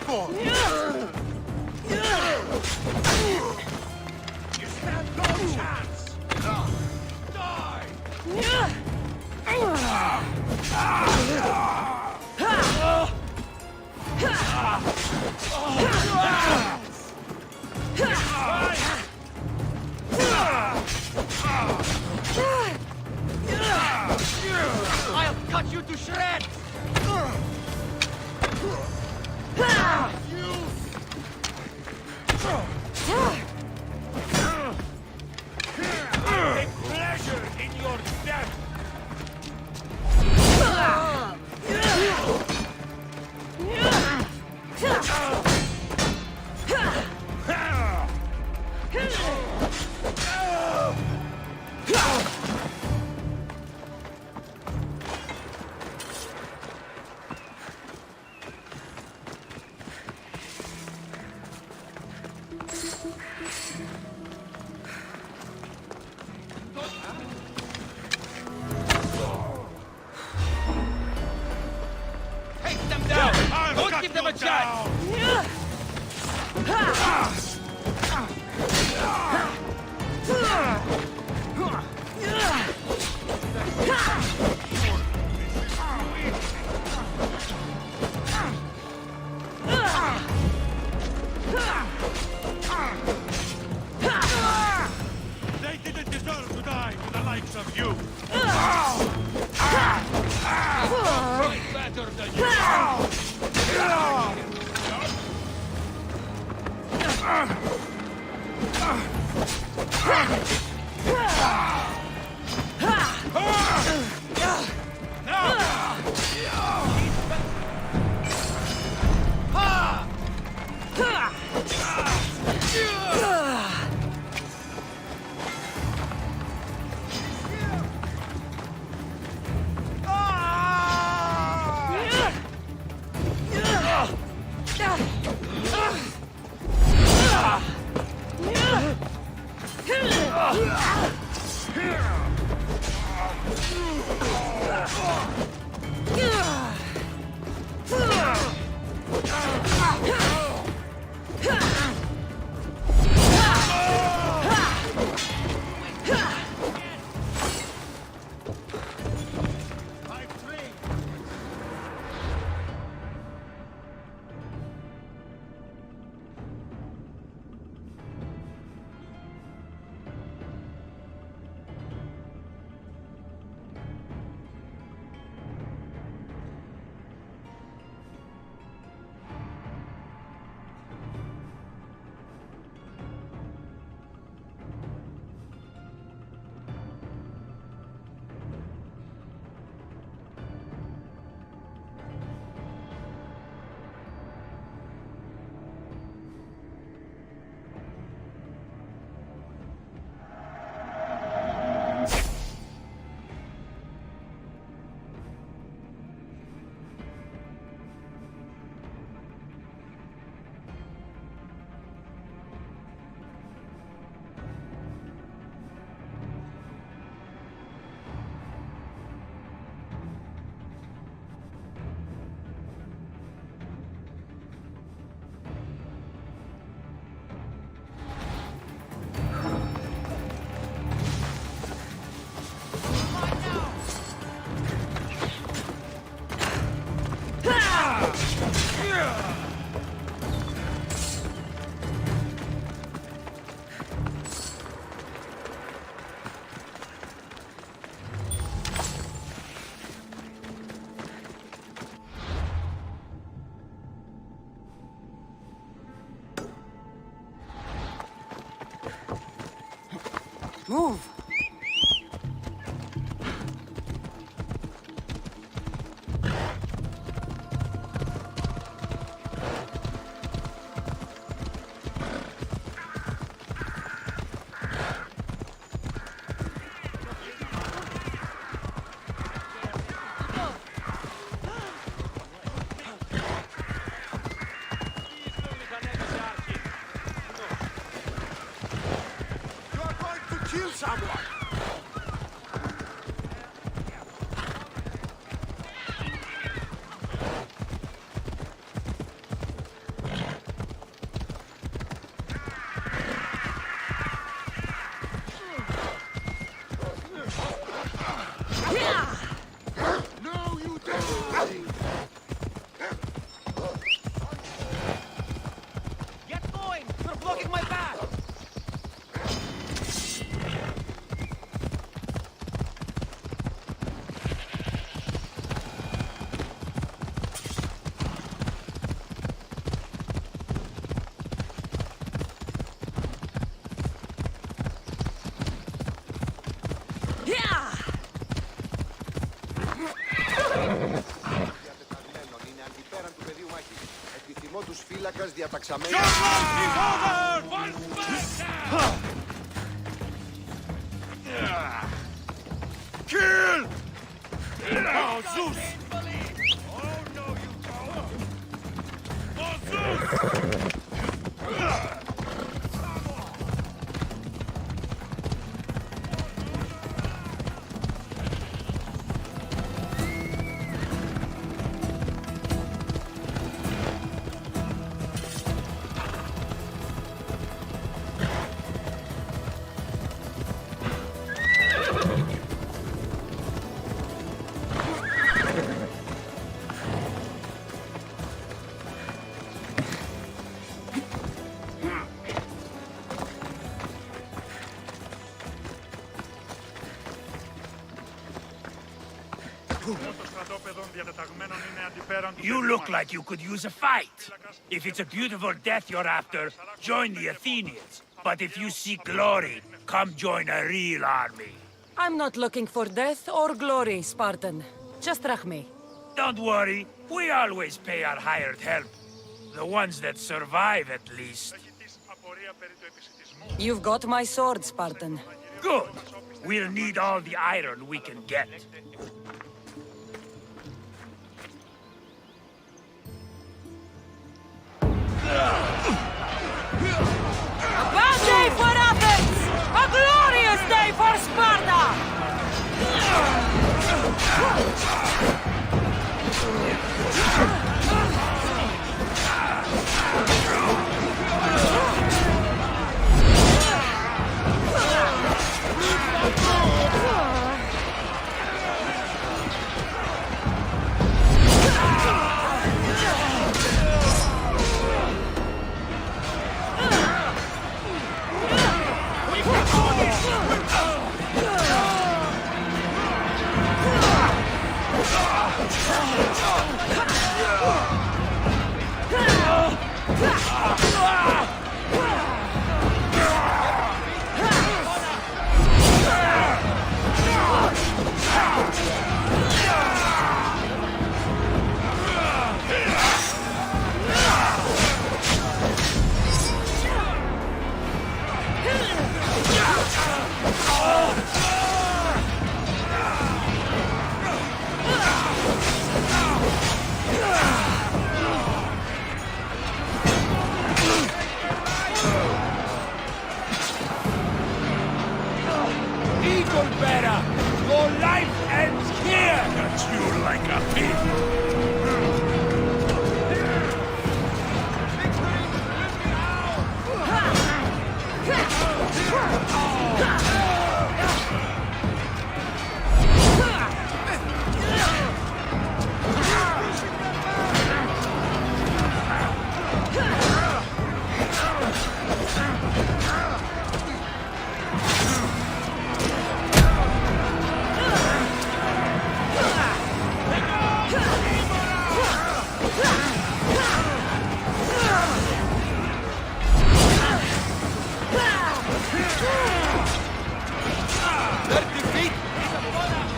for? You stand no chance! Die! I'll cut you to shreds! I take pleasure in your death! Take them down! I'll Don't cut give them you a chance! They didn't deserve to die with the likes of you! Way better than you! Move! Kill someone! διάταξα με... Your life is over! One Sparta! Kill! Oh, Zeus! Oh no, you don't! Oh, Zeus! You look like you could use a fight. If it's a beautiful death you're after, join the Athenians. But if you seek glory, come join a real army. I'm not looking for death or glory, Spartan. Just Rachmi. Don't worry, we always pay our hired help. The ones that survive, at least. You've got my sword, Spartan. Good. We'll need all the iron we can get. A bad day for Athens! A glorious day for Sparta! Eagle better! Your life ends here! Cut you like a pig! Their defeat is upon us!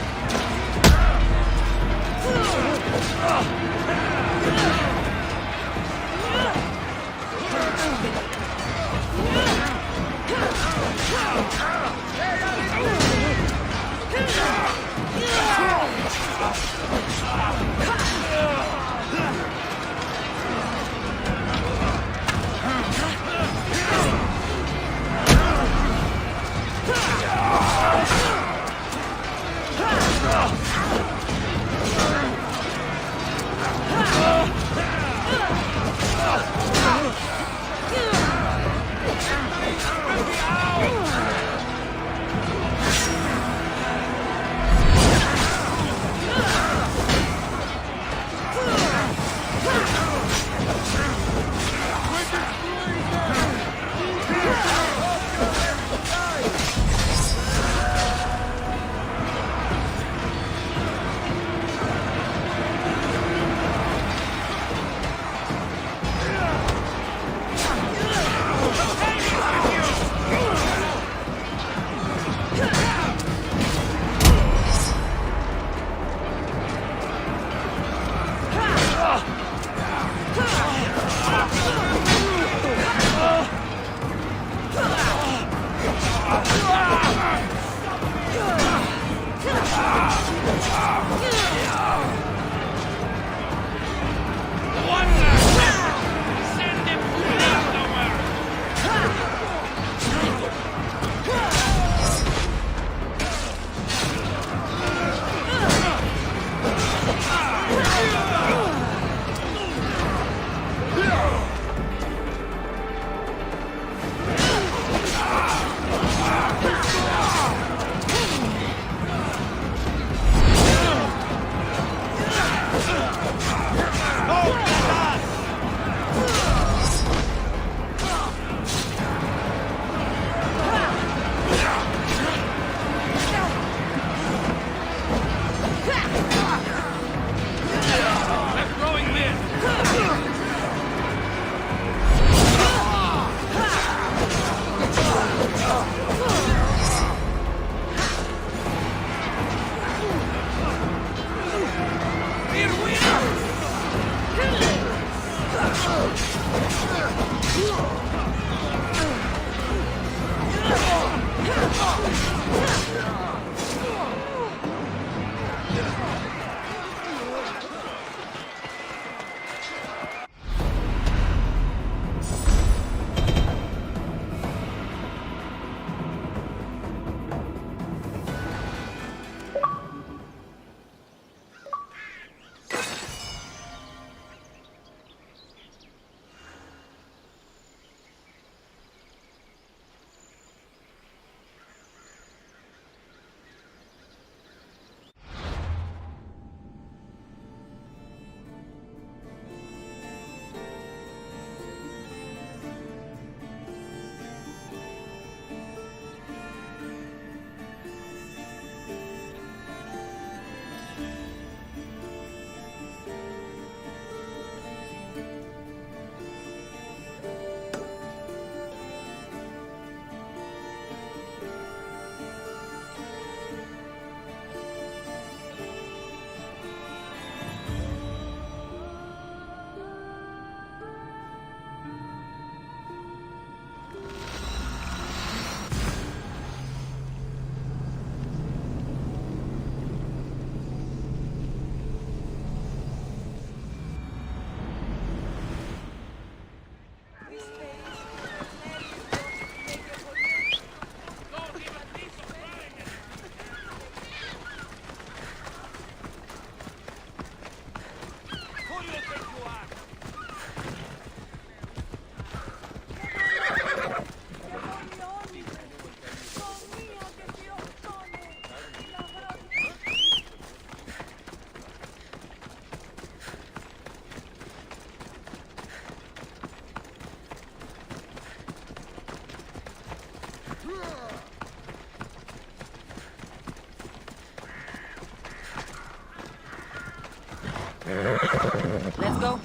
Let's go.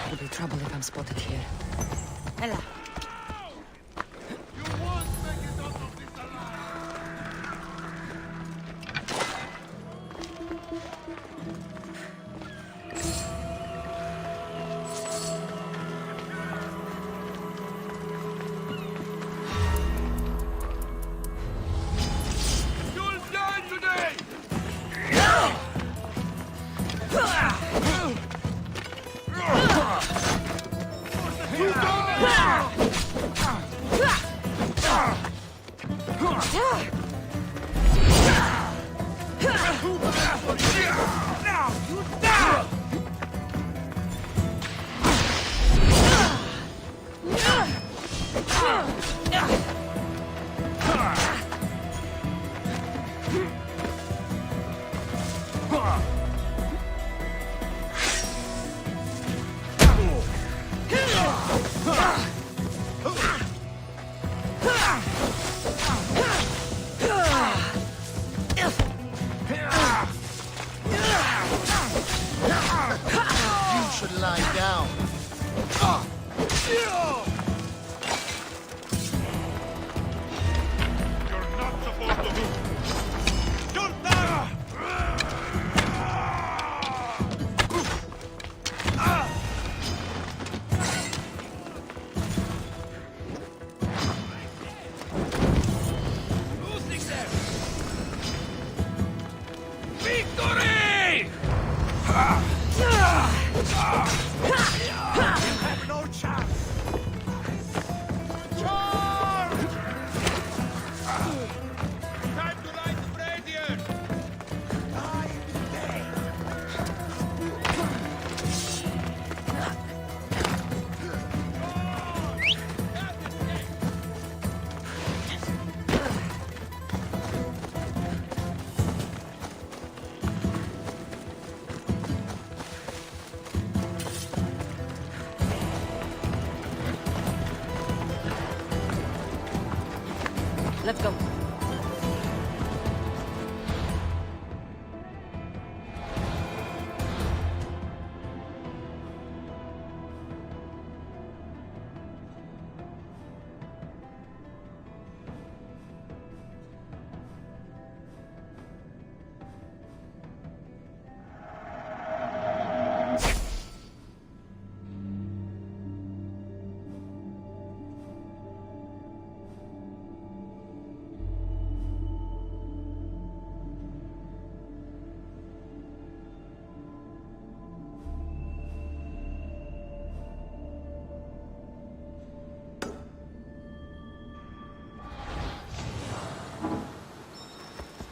It'll be trouble if I'm spotted here. Ella. You won't make it out of this alive! You'll die today! You should lie down. You're not supposed to move! You're done! Losing them! Victory! You have no chance! Charge! Time to light the radiant! Die today! Let's go.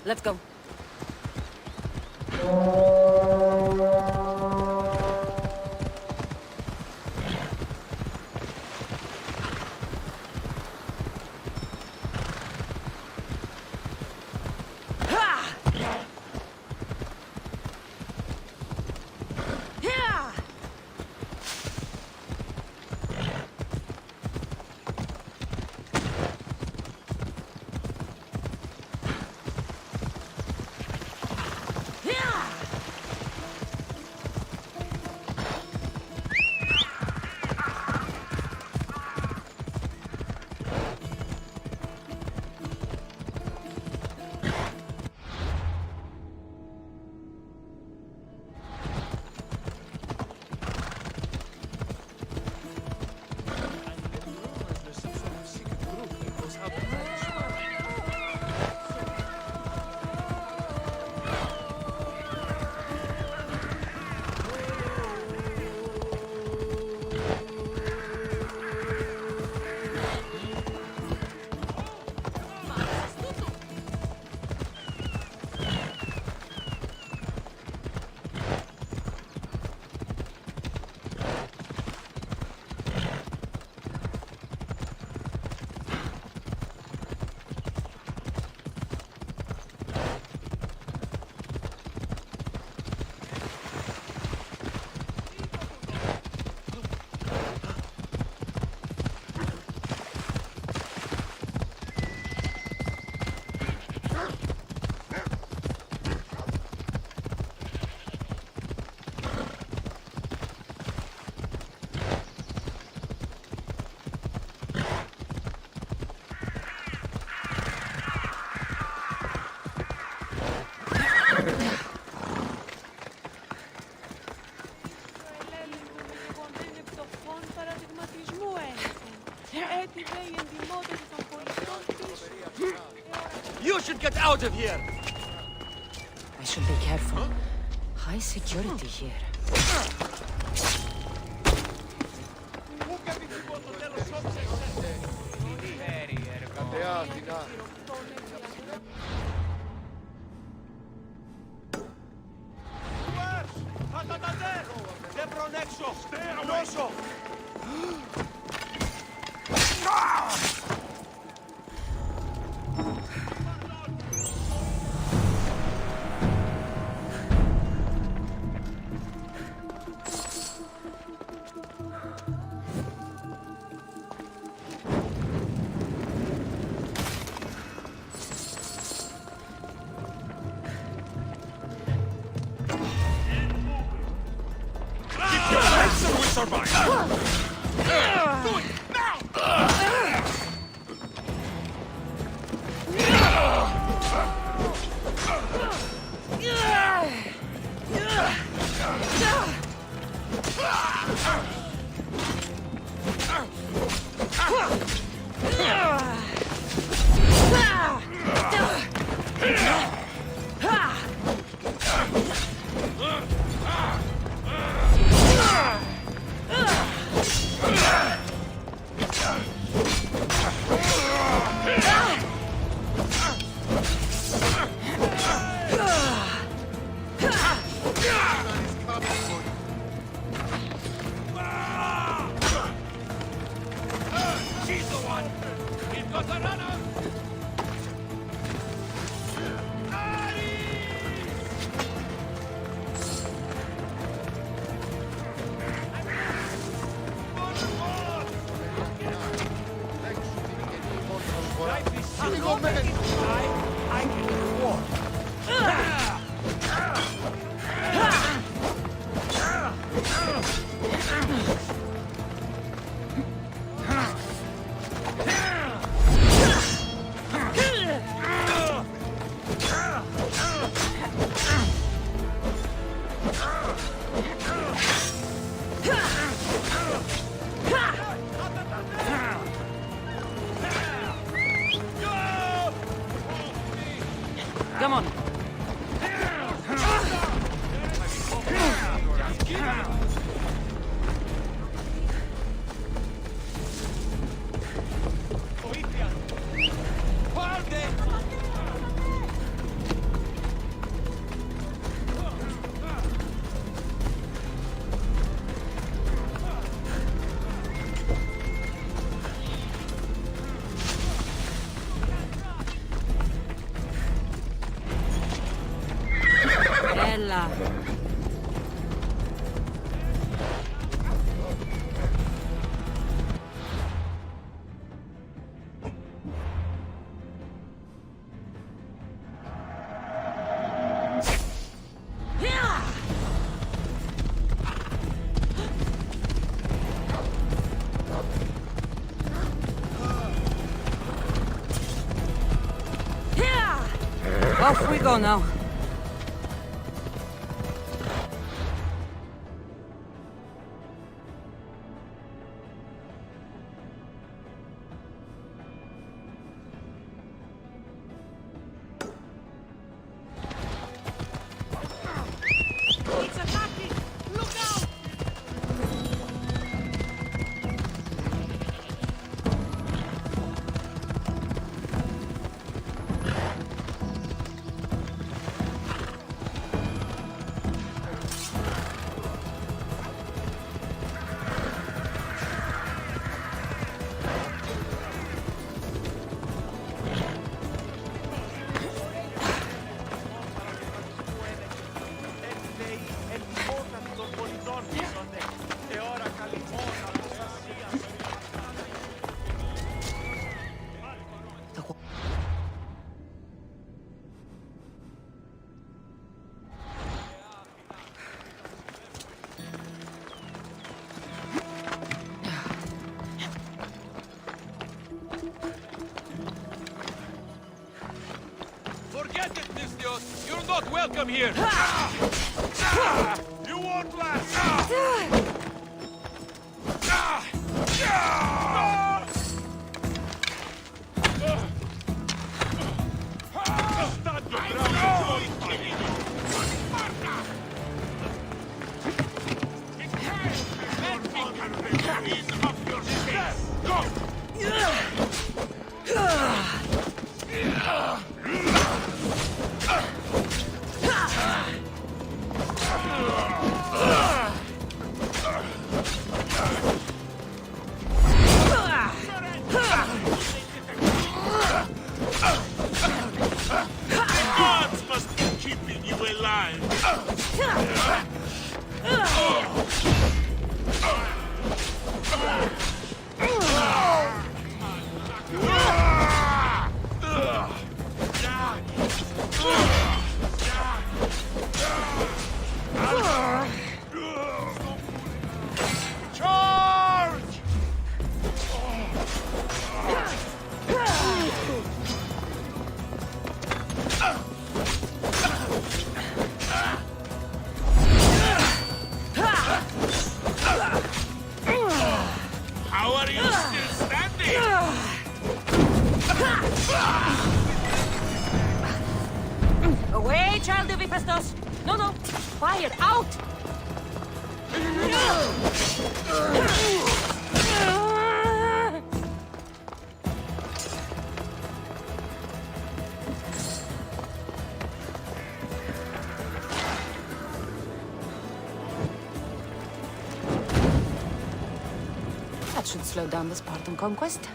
Let's go. Ha! Yeah! Yeah! should get out of here! I should be careful. High security here. Come on. Bella. Off we go now. Forget it, Nistios! You're not welcome here! You won't last! Gods must be keeping you alive. Charge! How are you still standing? Away, child of Hephaestus! No, no! Fire out! That should slow down the Spartan conquest.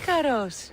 Ikaros.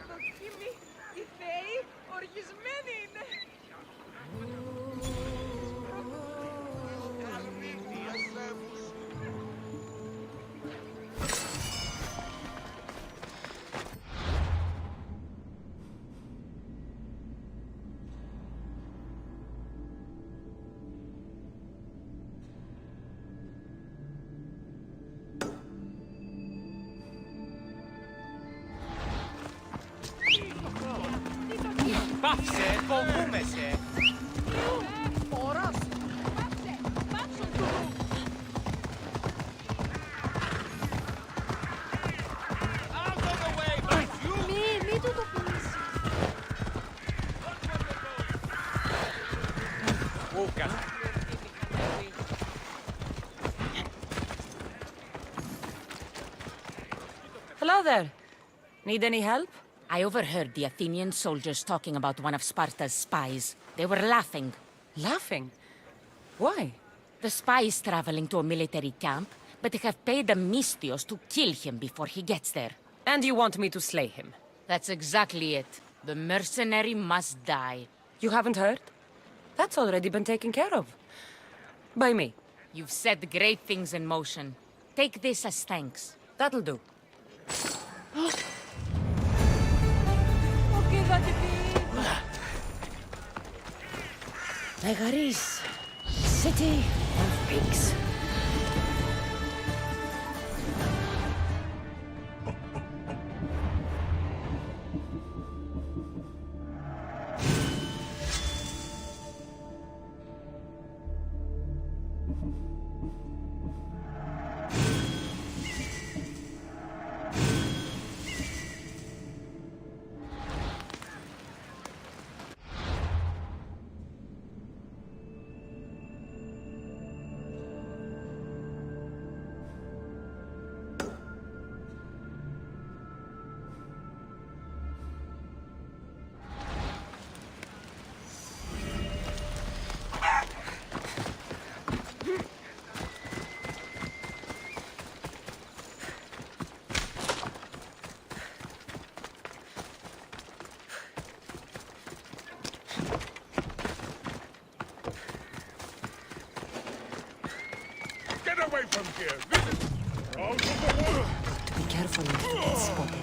Πάψε, φοβούμεσαι. Out of the way, but you... Μη του το πεις. Ούκα. Hello there. Need any help? I overheard the Athenian soldiers talking about one of Sparta's spies. They were laughing. Laughing? Why? The spy is traveling to a military camp, but they have paid a Mystios to kill him before he gets there. And you want me to slay him? That's exactly it. The mercenary must die. You haven't heard? That's already been taken care of. By me. You've set great things in motion. Take this as thanks. That'll do. Megaris, city of pigs. Get away from here! Out of the water! Be careful if you get spotted.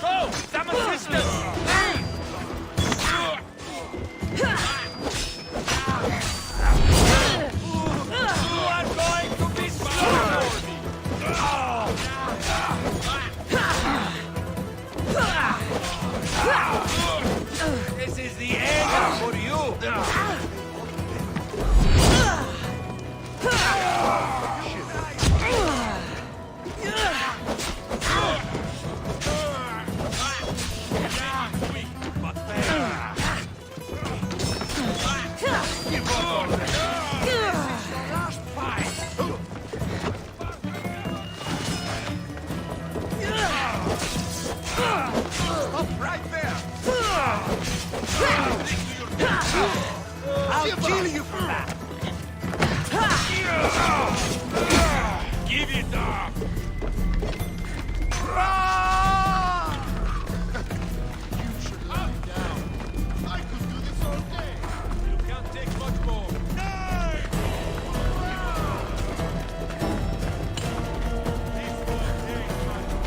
Go! Some assistance! You are going to be slaughtered! This is the end for you! Right there! I'll kill you for that! Give it up! You should lie down. I could do this all day. You can't take much more.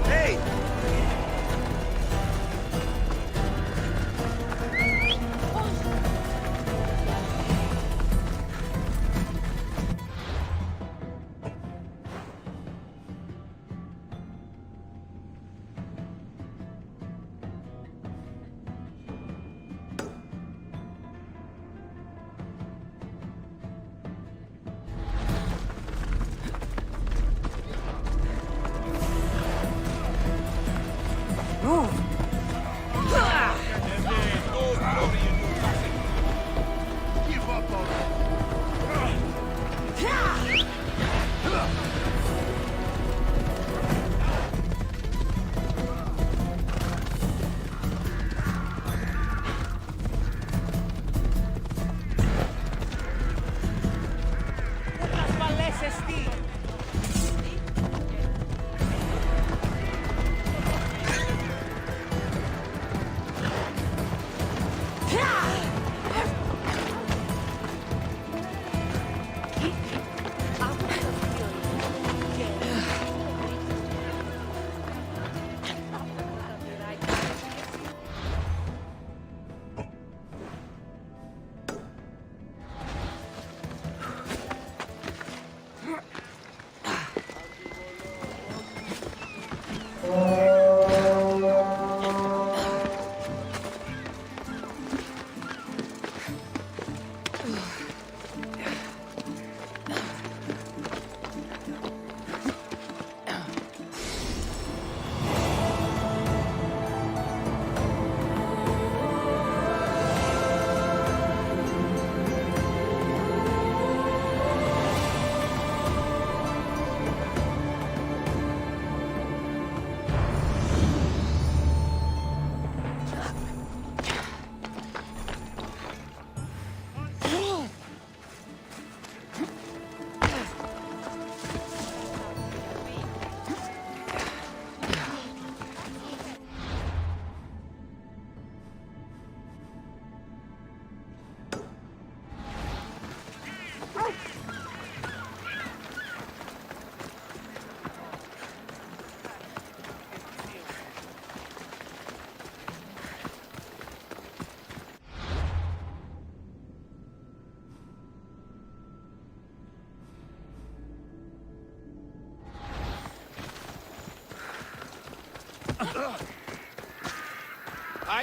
Hey!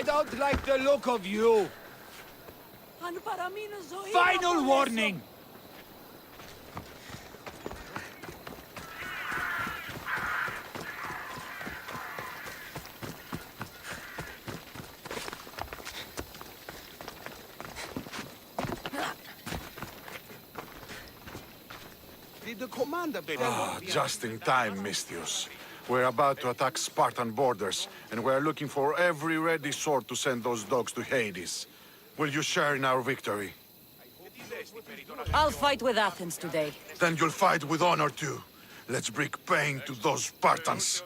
I don't like the look of you. Final warning! Did the commander Just in time, Mistius. We're about to attack Spartan borders, and we're looking for every ready sword to send those dogs to Hades. Will you share in our victory? I'll fight with Athens today. Then you'll fight with honor too. Let's bring pain to those Spartans.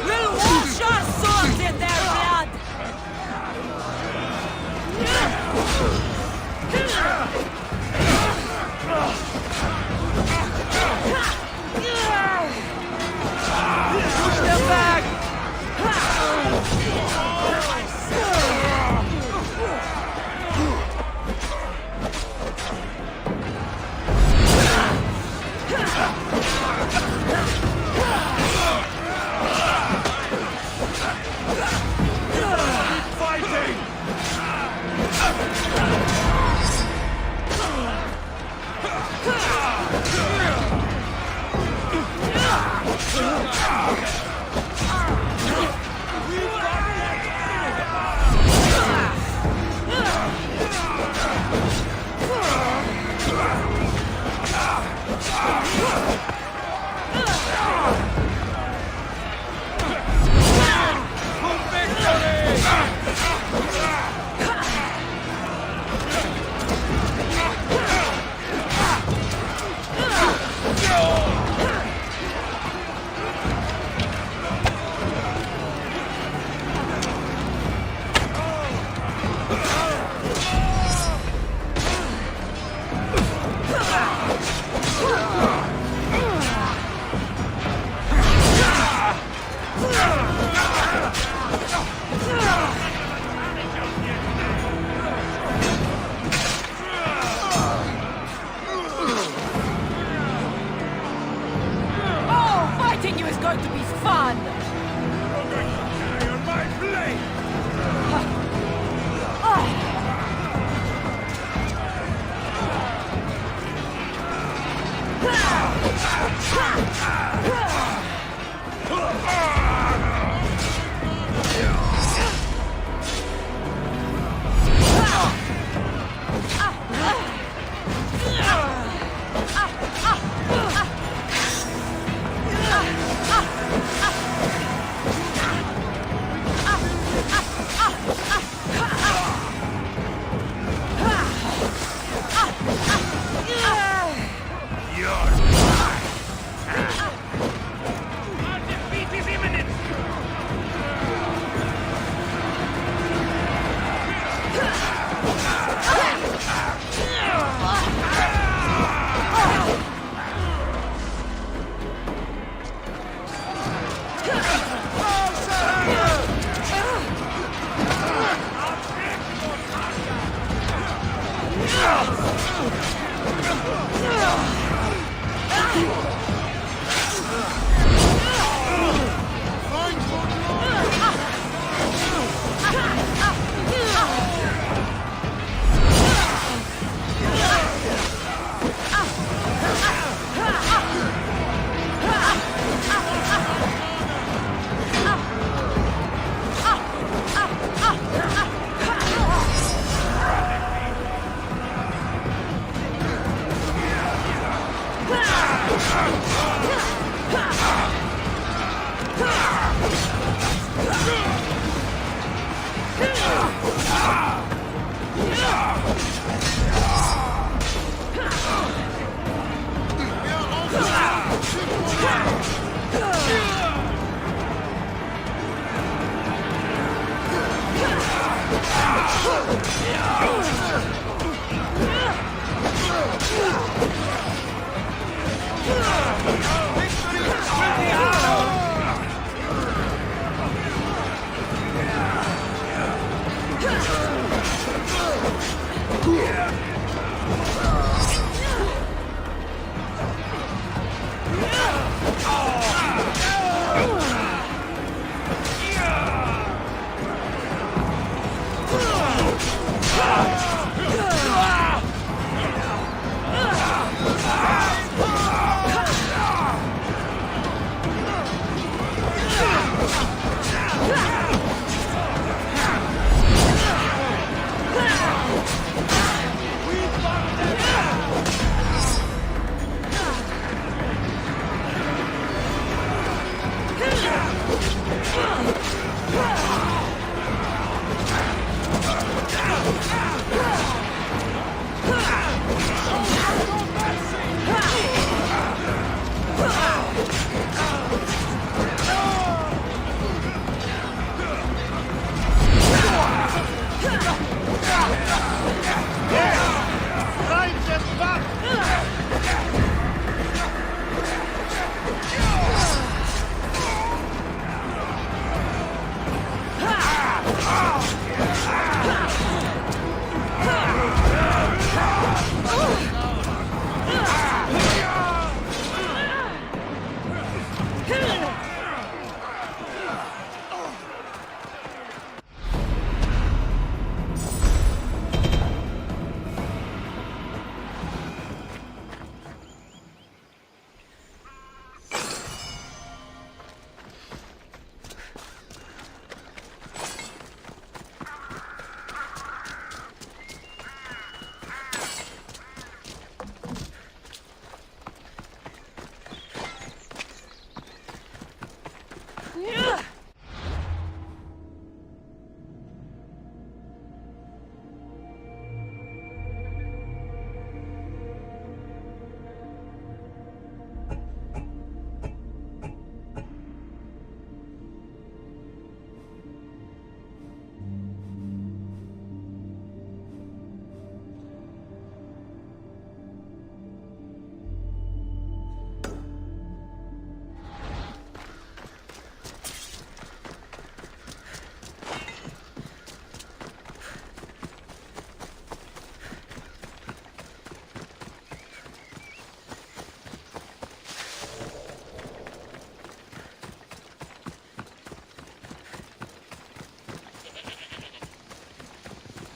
We'll wash our swords in their blood! Push them back! Oh, fighting you is going to be fun! On my blade!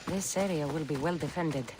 This area will be well defended.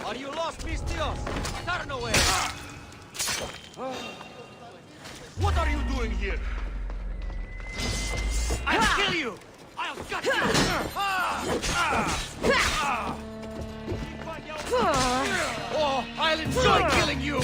Are you lost, Mistios? Turn away! What are you doing here? I'll kill you! I'll gut you! Oh, I'll enjoy killing you!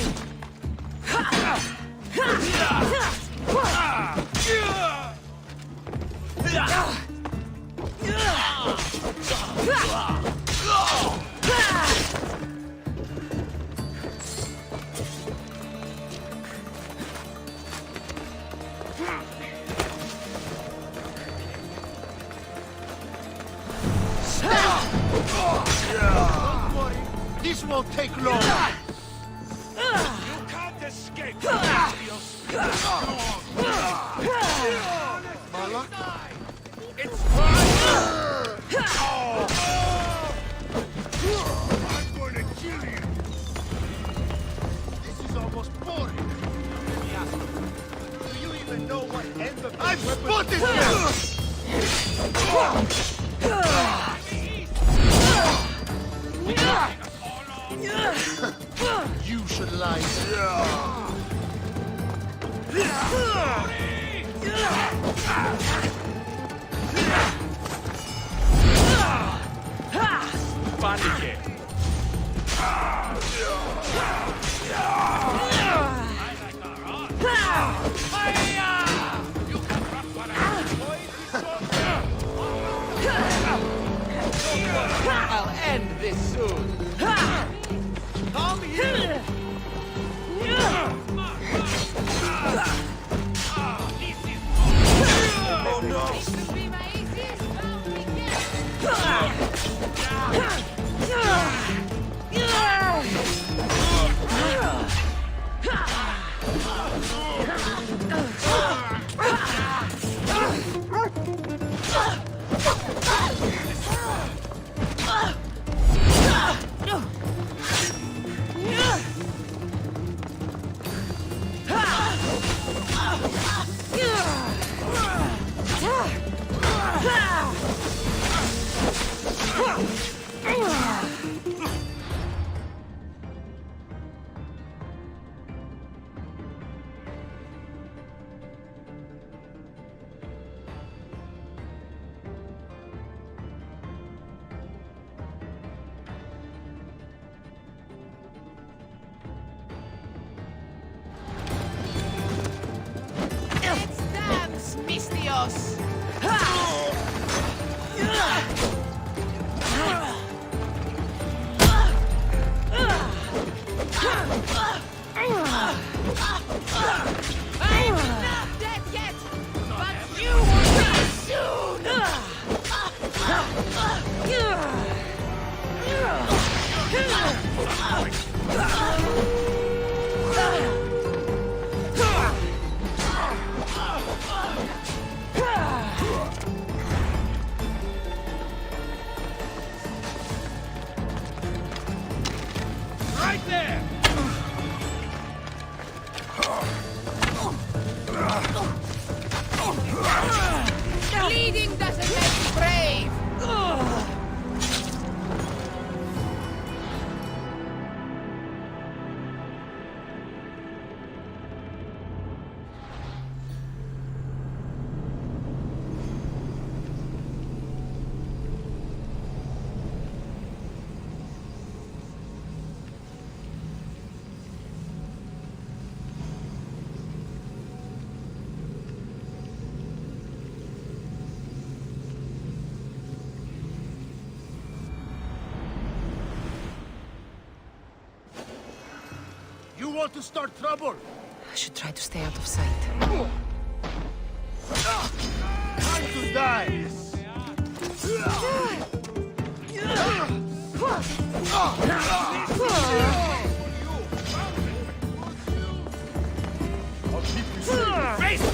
Don't worry, this won't take long. You can't escape from Malak? It's fine! I'm going to kill you! This is almost boring. Let me ask you, do you even know what end of I've spotted you should lie. Panique! You can end this soon. Come here. Oh no! Let's dance, Mistios! I'm not dead yet, but you will be soon! Right there! Bleeding doesn't make you brave! You want to start trouble? I should try to stay out of sight. Time to die! I'll keep you safe. Face!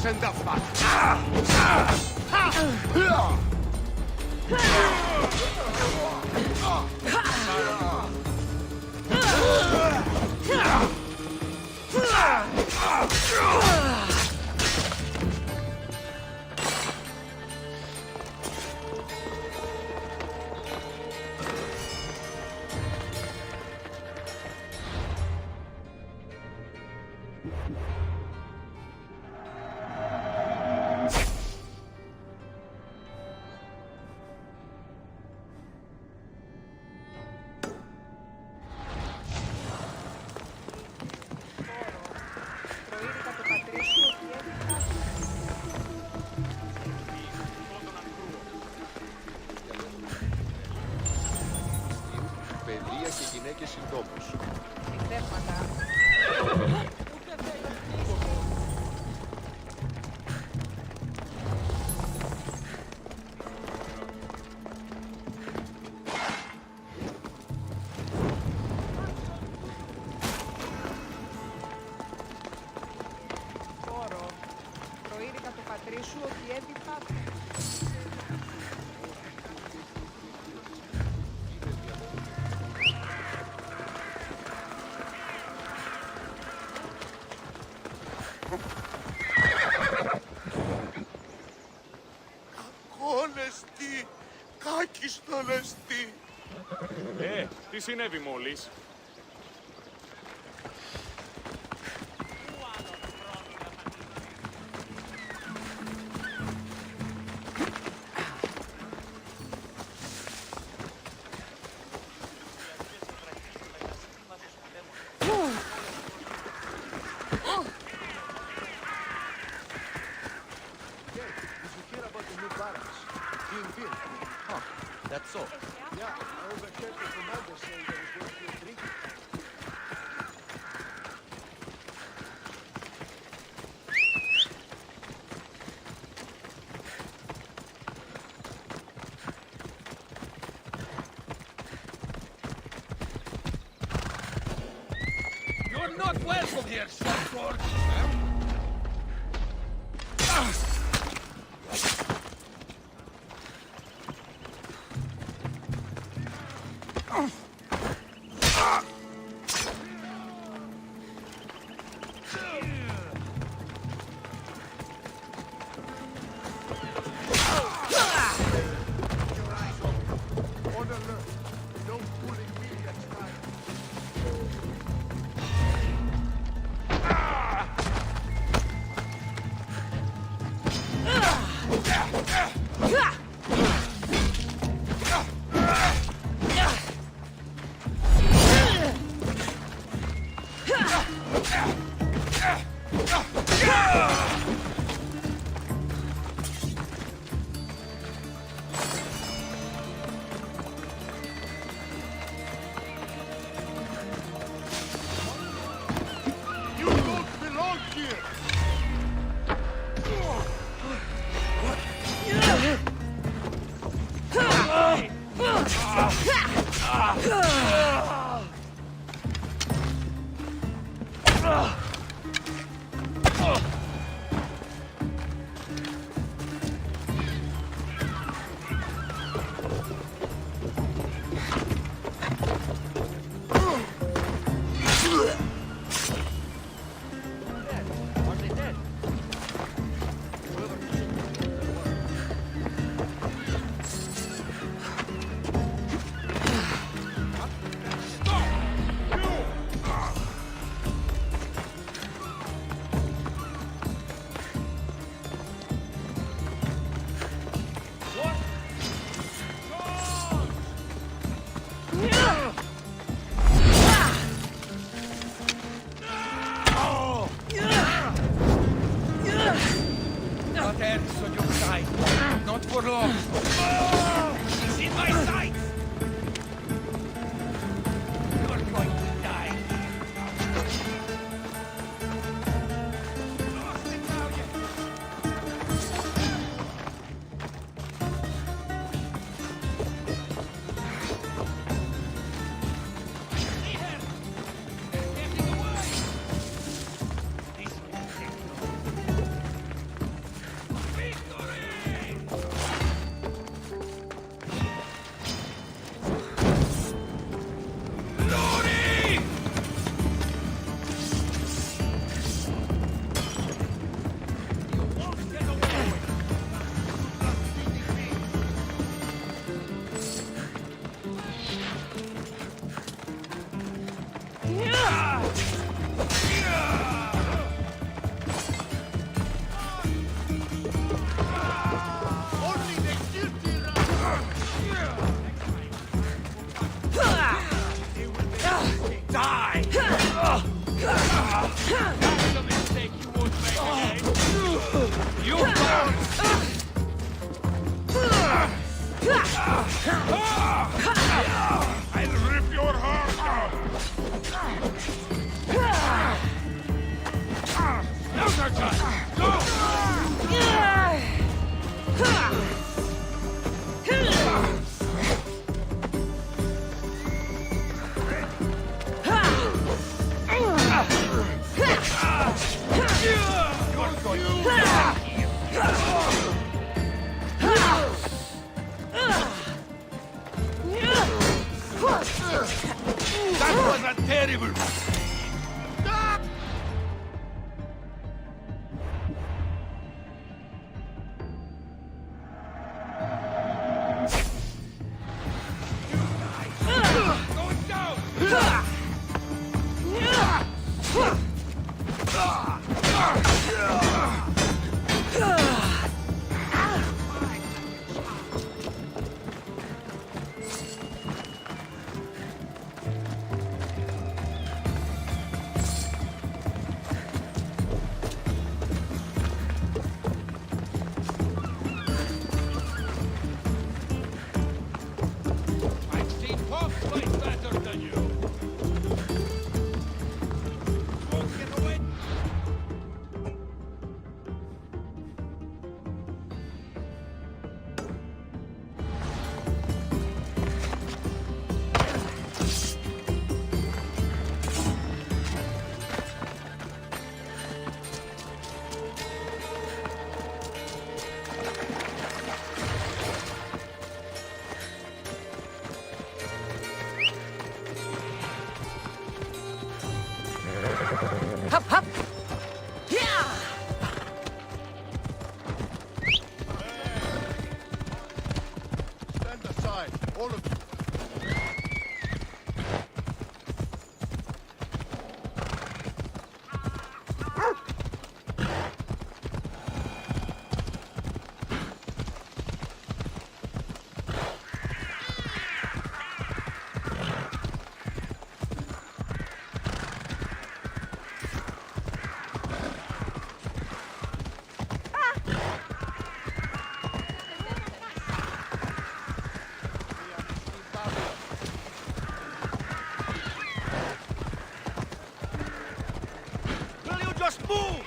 Send up, man. Решу отъеби пак. Κόλεστη! Κάκιστον εστί! Τι συνέβη μόλις? That's all. Yeah, I overheard the commander saying there was going to be a drinking. You're not welcome here, Shepard! On alert. No fooling me next time. You don't belong here! Are they dead? Not ends on your side. Not for long. He's in my sight! You're going to die. Lost it now, See her! Getting away! This will take long. Victory! Glory! You won't get away! Only the guilty run! Die! That's a mistake you won't make again! You don't! I'll rip your heart out! Now's our time! Go! You're going to die here! I've seen folks fight better than you. Won't get away. Hup, hup. Yeah. Stand aside, all of you. Will you just move?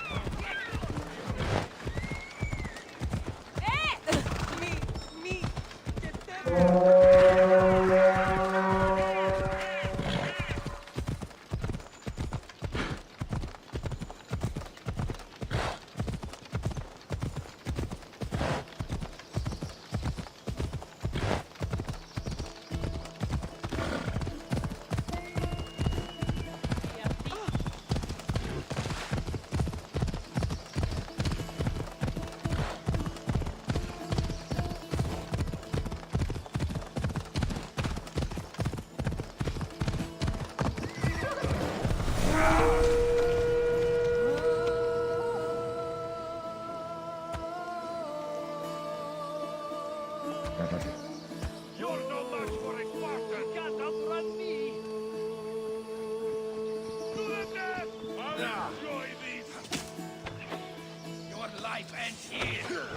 You're no match for a quarter. Can't outrun me. To the death! I'll enjoy this. Your life ends here.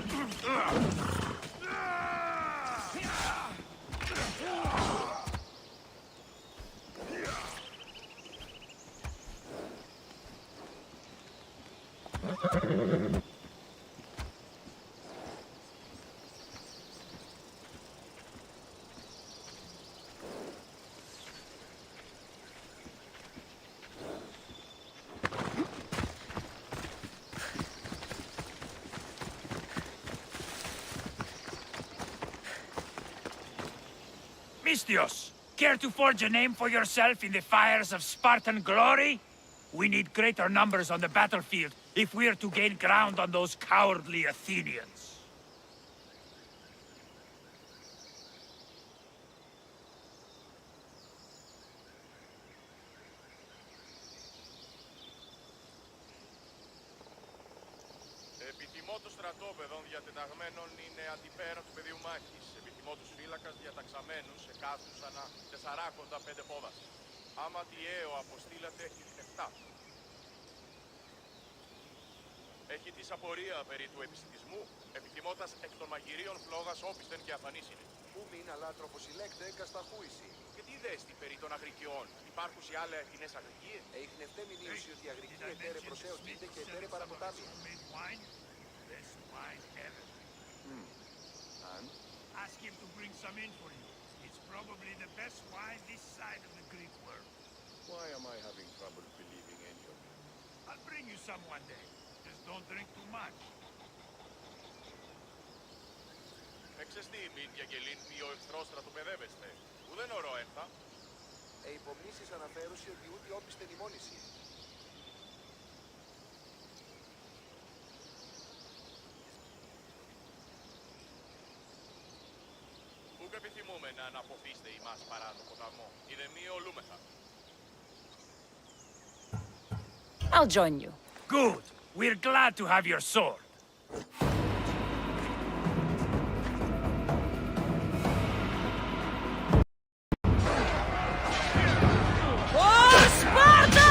Mistios, care to forge a name for yourself in the fires of Spartan glory? We need greater numbers on the battlefield if we're to gain ground on those cowardly Athenians. Επιθυμώ των στρατόπεδων διατεταγμένων είναι αντιπέρα του πεδίου μάχης. Επιθυμώ τους φύλακας διαταξαμένους σε κάστους ανά 45 πόδας. Άμα τιαίο αποστήλατε ηχνευτά. Έχει της απορία περί του επιστημισμού, επιθυμώτας εκ των μαγειρίων φλόγας όπισθεν και αφανής είναι. Πού μην αλάτροπο συλλέκτε κασταχούηση. Και τι δέστη περί των αγρικιών, υπάρχουν σε άλλα Αθηνές αγρικίες. Έχνευτε μηνύσει ότι η αγρική ετέρε προσέως κοίται και ετέρε παραποτάμια. Best wine ever. Αν Ask him to bring some in for you. It's probably the best wine this side of the Greek world. why am I having trouble believing any of it? I'll bring you some one day. Just don't drink too much. Εξαιστή μην διαγγελήν μη ο εχθρός στρατοπεδεύεστε. Ουδέν ορό ένθα. Υπομνήσεις αναφέρουση ότι ούτε όπιστε νημόνηση. Ούκ επιθυμούμε να αναποφύστε ημάς παρά το ποταμό. Είδε μη ολούμεθα. I'll join you. Good. We're glad to have your sword. For Sparta!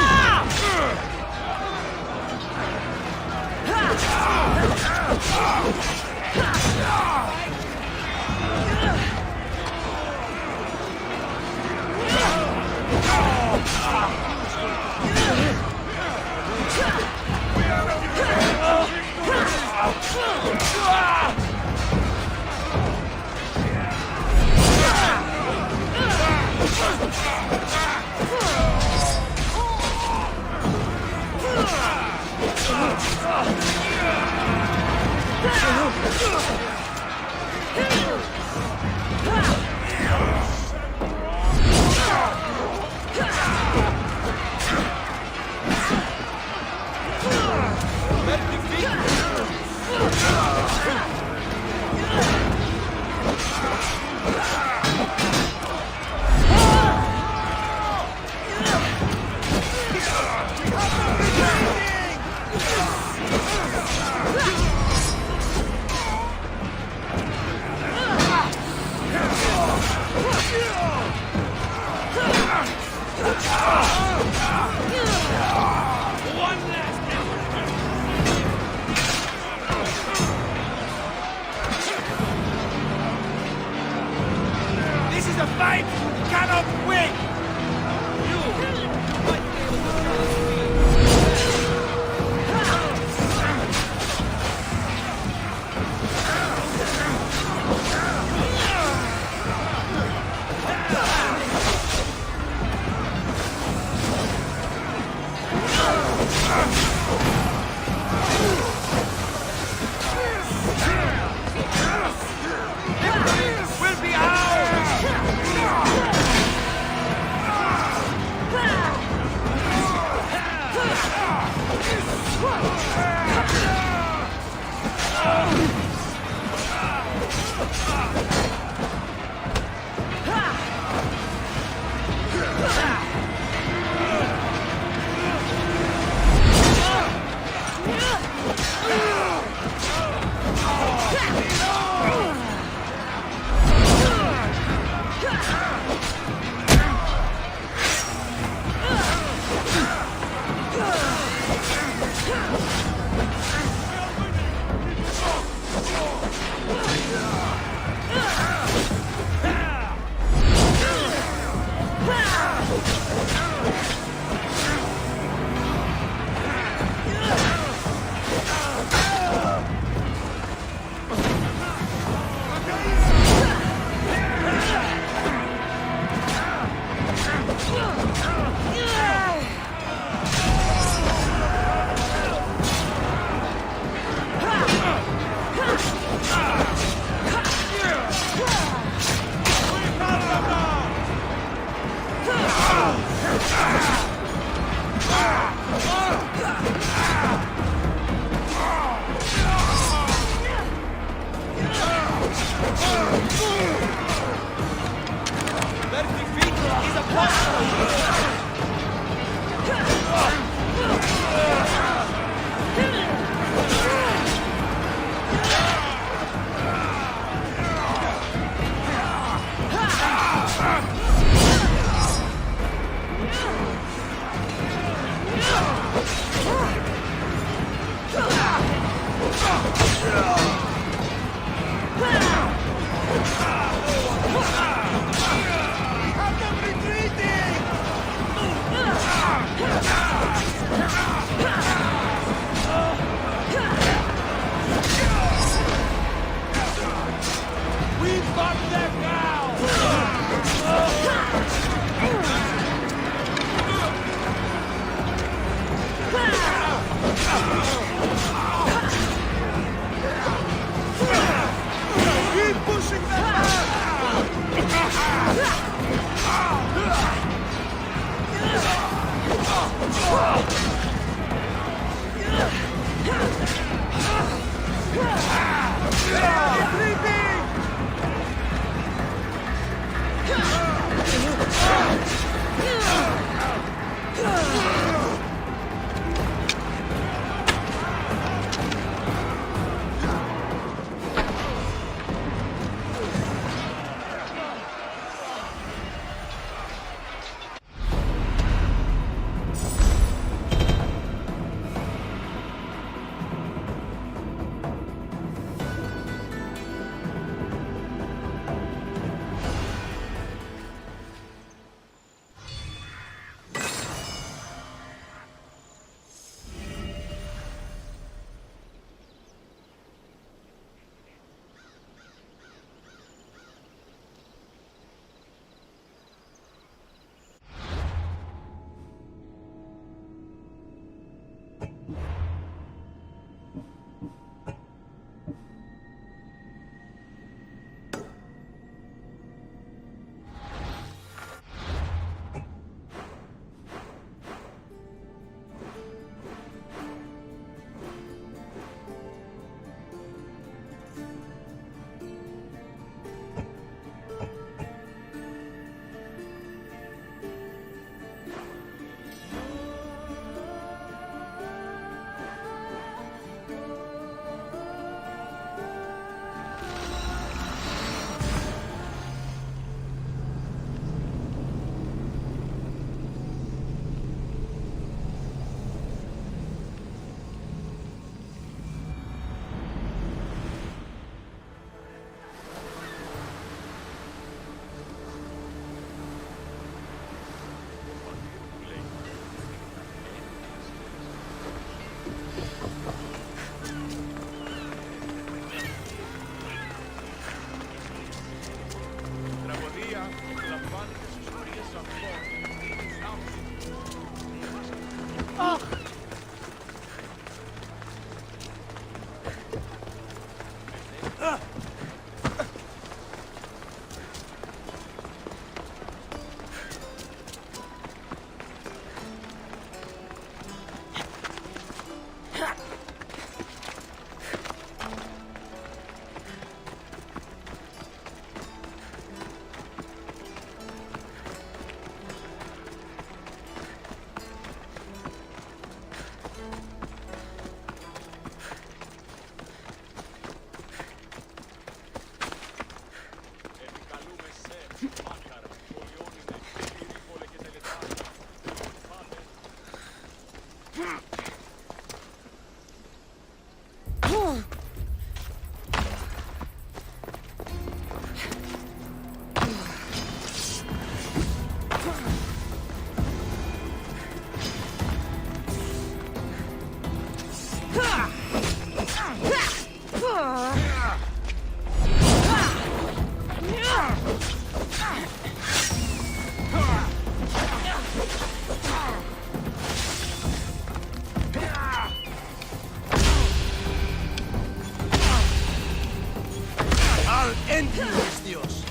I'll end you, Dios.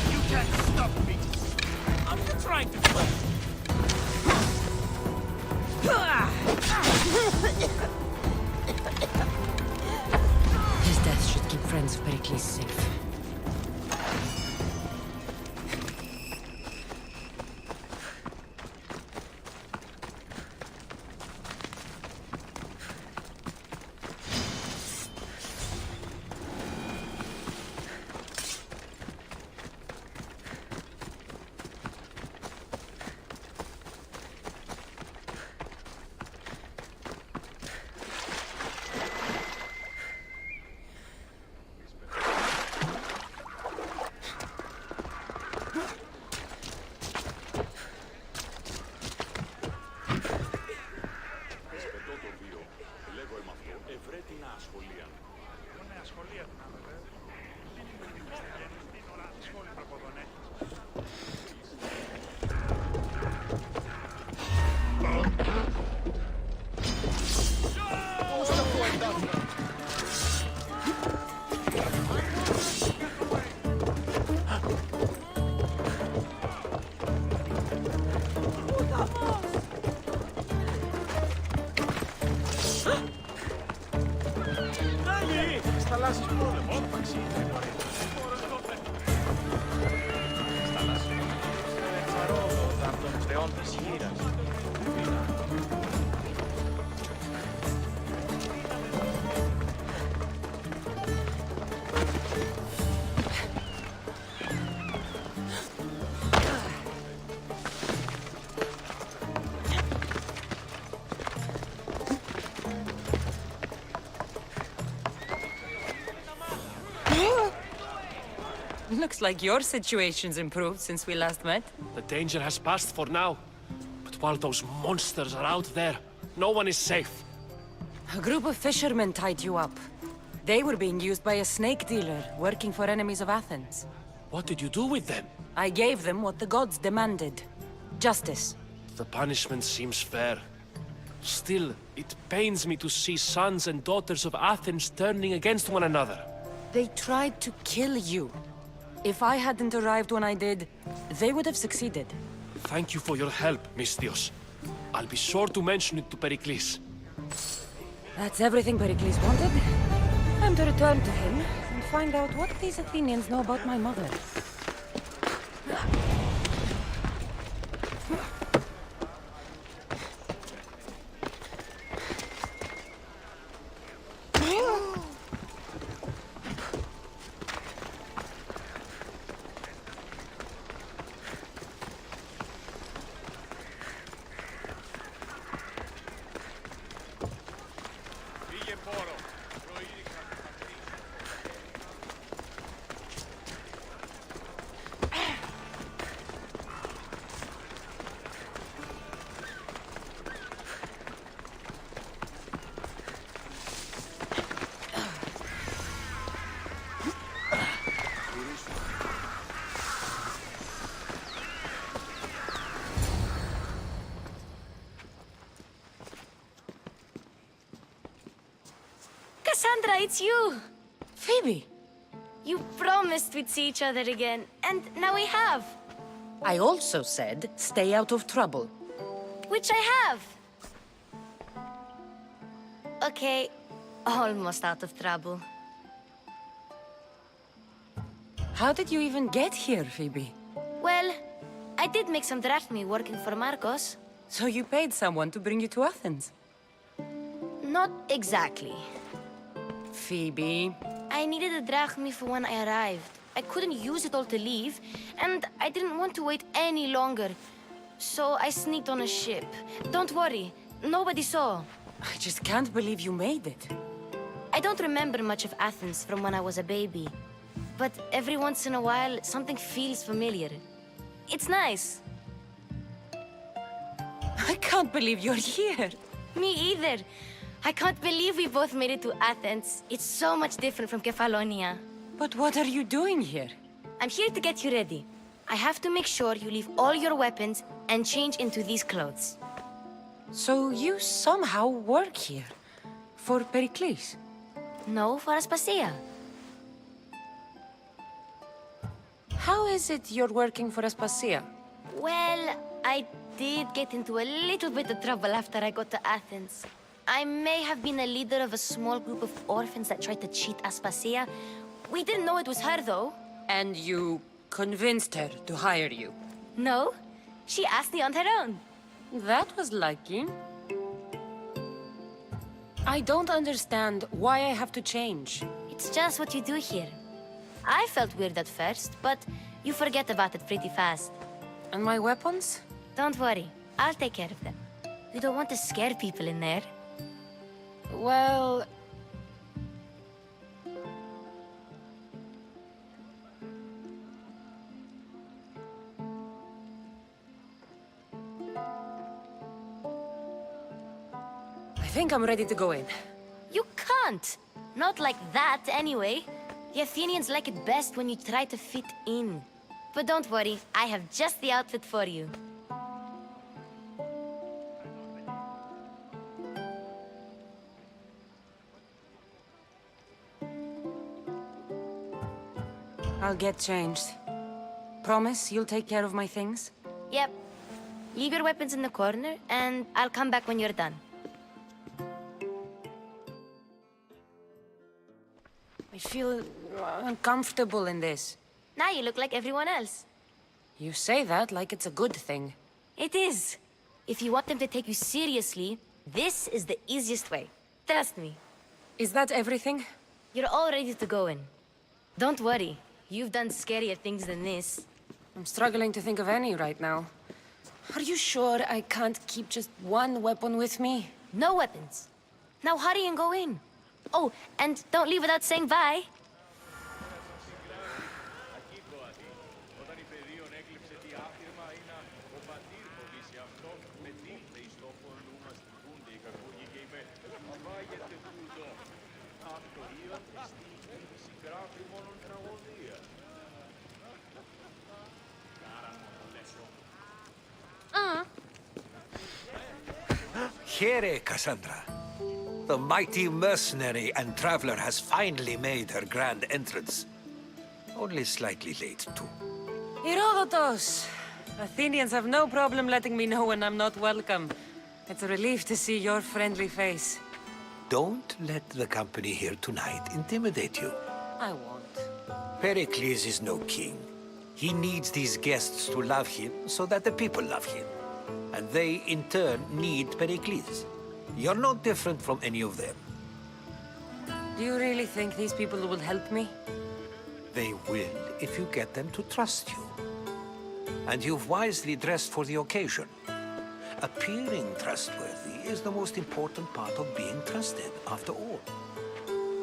You can't stop me. I'm not trying to fight. His death should keep friends of Pericles safe. Looks like your situation's improved since we last met. The danger has passed for now. But while those monsters are out there, no one is safe. A group of fishermen tied you up. They were being used by a snake dealer working for enemies of Athens. What did you do with them? I gave them what the gods demanded. Justice. The punishment seems fair. Still, it pains me to see sons and daughters of Athens turning against one another. They tried to kill you. If I hadn't arrived when I did, they would have succeeded. Thank you for your help, Misthios. I'll be sure to mention it to Pericles. That's everything Pericles wanted. Time to return to him and find out what these Athenians know about my mother. Cassandra, it's you! Phoebe! You promised we'd see each other again, and now we have. I also said, stay out of trouble. Which I have. Okay, almost out of trouble. How did you even get here, Phoebe? Well, I did make some drachmi working for Marcos. So you paid someone to bring you to Athens? Not exactly. Phoebe... I needed a drachmi for when I arrived. I couldn't use it all to leave, and I didn't want to wait any longer. So I sneaked on a ship. Don't worry, nobody saw. I just can't believe you made it. I don't remember much of Athens from when I was a baby. But every once in a while, something feels familiar. It's nice. can't believe you're here. Me either. I can't believe we both made it to Athens. It's so much different from Kefalonia. But what are you doing here? I'm here to get you ready. I have to make sure you leave all your weapons and change into these clothes. So you somehow work here. For Pericles? No, for Aspasia. How is it you're working for Aspasia? Well, I did get into a little bit of trouble after I got to Athens. I may have been a leader of a small group of orphans that tried to cheat Aspasia. We didn't know it was her, though. And you convinced her to hire you? No, she asked me on her own. That was lucky. I don't understand why I have to change. It's just what you do here. I felt weird at first, but you forget about it pretty fast. And my weapons? Don't worry, I'll take care of them. You don't want to scare people in there. Well... I think I'm ready to go in. You can't! Not like that, anyway. The Athenians like it best when you try to fit in. But don't worry, I have just the outfit for you. I'll get changed. Promise you'll take care of my things? Yep. Leave your weapons in the corner, and I'll come back when you're done. I feel uncomfortable in this. Now you look like everyone else. You say that like it's a good thing. It is. If you want them to take you seriously, this is the easiest way. Trust me. Is that everything? You're all ready to go in. Don't worry. You've done scarier things than this. I'm struggling to think of any right now. Are you sure I can't keep just one weapon with me? No weapons. Now hurry and go in. Oh, and don't leave without saying bye. Here, Cassandra. The mighty mercenary and traveler has finally made her grand entrance. Only slightly late, too. Herodotos! Athenians have no problem letting me know when I'm not welcome. It's a relief to see your friendly face. Don't let the company here tonight intimidate you. I won't. Pericles is no king. He needs these guests to love him so that the people love him. And they, in turn, need Pericles. You're no different from any of them. Do you really think these people will help me? They will if you get them to trust you. And you've wisely dressed for the occasion. Appearing trustworthy is the most important part of being trusted, after all.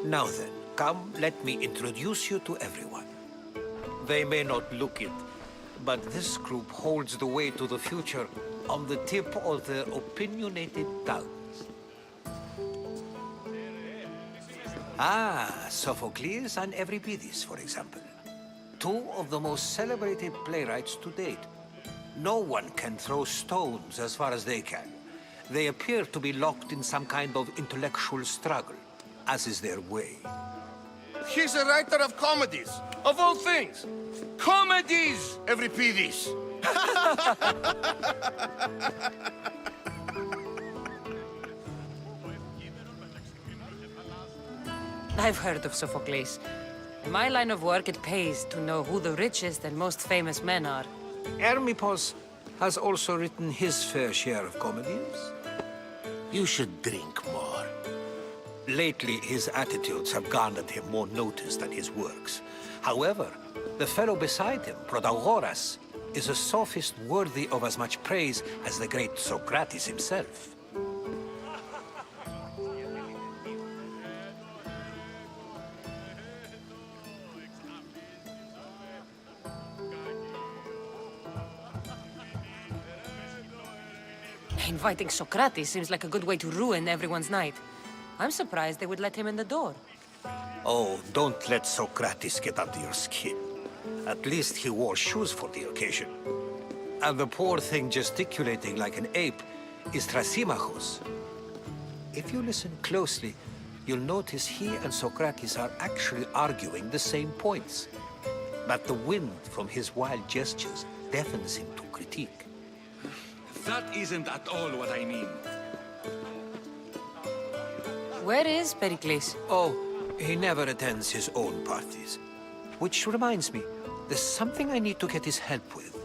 Now then, come, let me introduce you to everyone. They may not look it, but this group holds the way to the future on the tip of their opinionated tongues. Ah, Sophocles and Euripides, for example. Two of the most celebrated playwrights to date. No one can throw stones as far as they can. They appear to be locked in some kind of intellectual struggle, as is their way. He's a writer of comedies, of all things. Comedies, Euripides. I've heard of Sophocles. In my line of work, it pays to know who the richest and most famous men are. Hermippos has also written his fair share of comedies. You should drink more. Lately, his attitudes have garnered him more notice than his works. However, the fellow beside him, Protagoras, is a sophist worthy of as much praise as the great Socrates himself. Inviting Socrates seems like a good way to ruin everyone's night. I'm surprised they would let him in the door. Oh, don't let Socrates get under your skin. At least he wore shoes for the occasion. And the poor thing gesticulating like an ape is Thrasymachos. If you listen closely, you'll notice he and Socrates are actually arguing the same points. But the wind from his wild gestures deafens him to critique. That isn't at all what I mean. Where is Pericles? Oh, he never attends his own parties. Which reminds me, there's something I need to get his help with.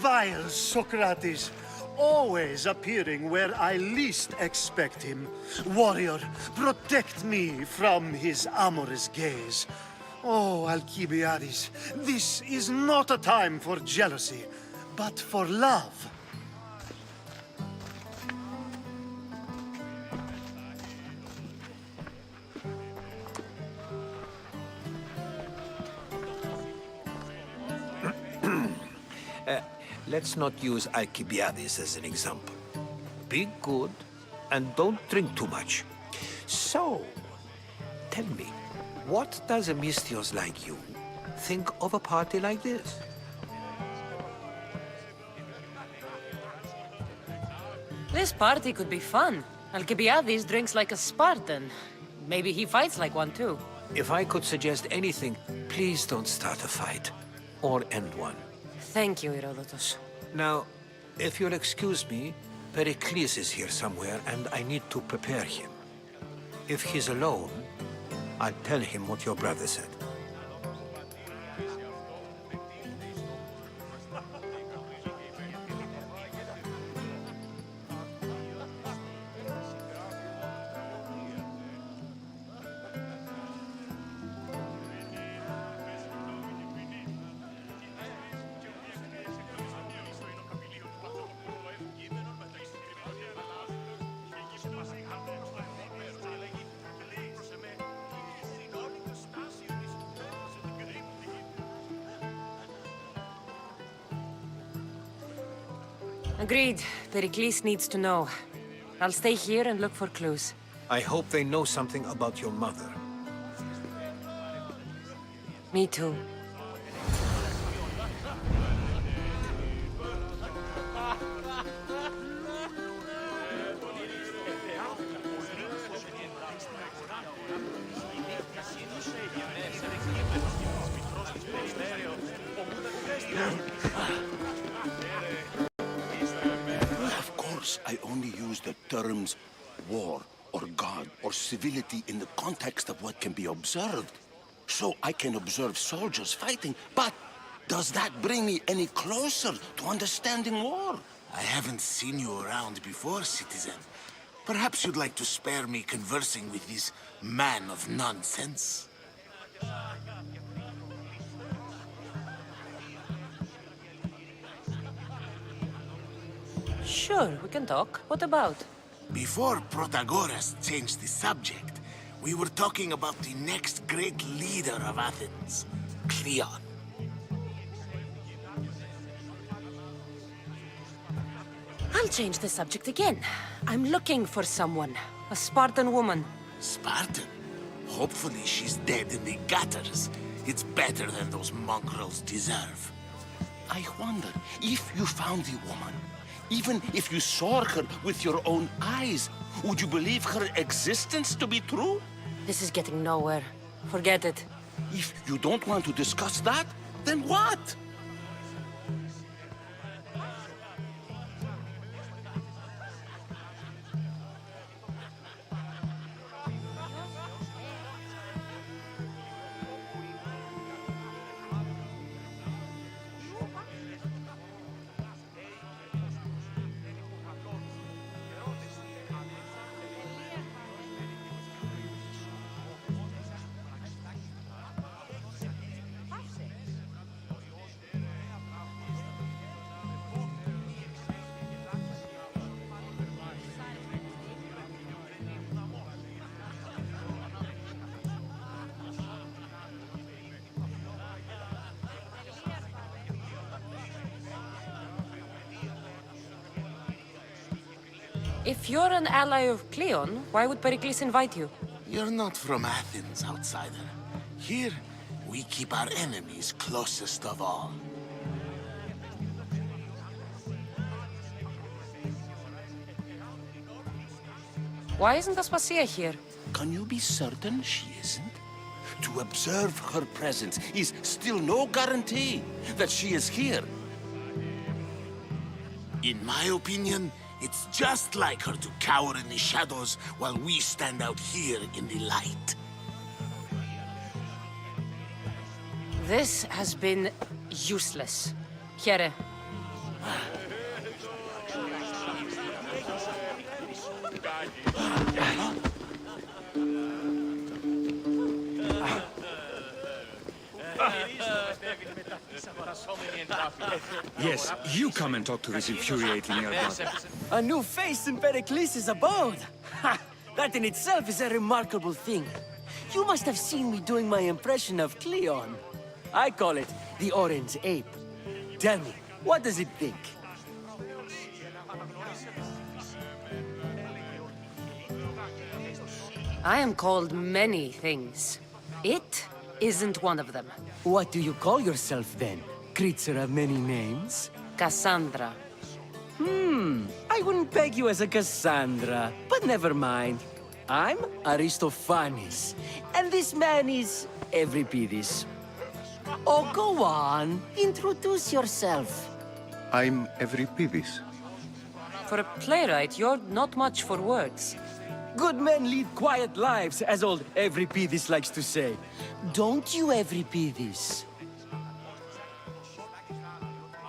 Vile Socrates, always appearing where I least expect him. Warrior, protect me from his amorous gaze. Oh, Alcibiades, this is not a time for jealousy, but for love. Let's not use Alcibiades as an example. Be good, and don't drink too much. So, tell me, what does a Misthios like you think of a party like this? This party could be fun. Alcibiades drinks like a Spartan. Maybe he fights like one too. If I could suggest anything, please don't start a fight. Or end one. Thank you, Herodotus. Now, if you'll excuse me, Pericles is here somewhere, and I need to prepare him. If he's alone, I'll tell him what your brother said. Agreed. Pericles needs to know. I'll stay here and look for clues. I hope they know something about your mother. Me too. Of course, I only use the terms war or God or civility in the context of what can be observed. So I can observe soldiers fighting, but does that bring me any closer to understanding war? I haven't seen you around before, citizen. Perhaps you'd like to spare me conversing with this man of nonsense? Sure, we can talk. What about? Before Protagoras changed the subject, we were talking about the next great leader of Athens, Cleon. I'll change the subject again. I'm looking for someone. A Spartan woman. Spartan? Hopefully she's dead in the gutters. It's better than those mongrels deserve. I wonder if you found the woman, even if you saw her with your own eyes, would you believe her existence to be true? This is getting nowhere. Forget it. If you don't want to discuss that, then what? If you're an ally of Cleon, why would Pericles invite you? You're not from Athens, outsider. Here, we keep our enemies closest of all. Why isn't Aspasia here? Can you be certain she isn't? To observe her presence is still no guarantee that she is here. In my opinion, it's just like her to cower in the shadows while we stand out here in the light. This has been useless. Here. Yes, you come and talk to this infuriating young brother. A new face in Pericles' abode! Ha! That in itself is a remarkable thing. You must have seen me doing my impression of Cleon. I call it the Orange Ape. Tell me, what does it think? I am called many things. It isn't one of them. What do you call yourself then? Creature of many names? Cassandra. I wouldn't peg you as a Cassandra, but never mind. I'm Aristophanes, and this man is Euripides. Oh, go on. Introduce yourself. I'm Euripides. For a playwright, you're not much for words. Good men lead quiet lives, as old Euripides likes to say. Don't you, Euripides?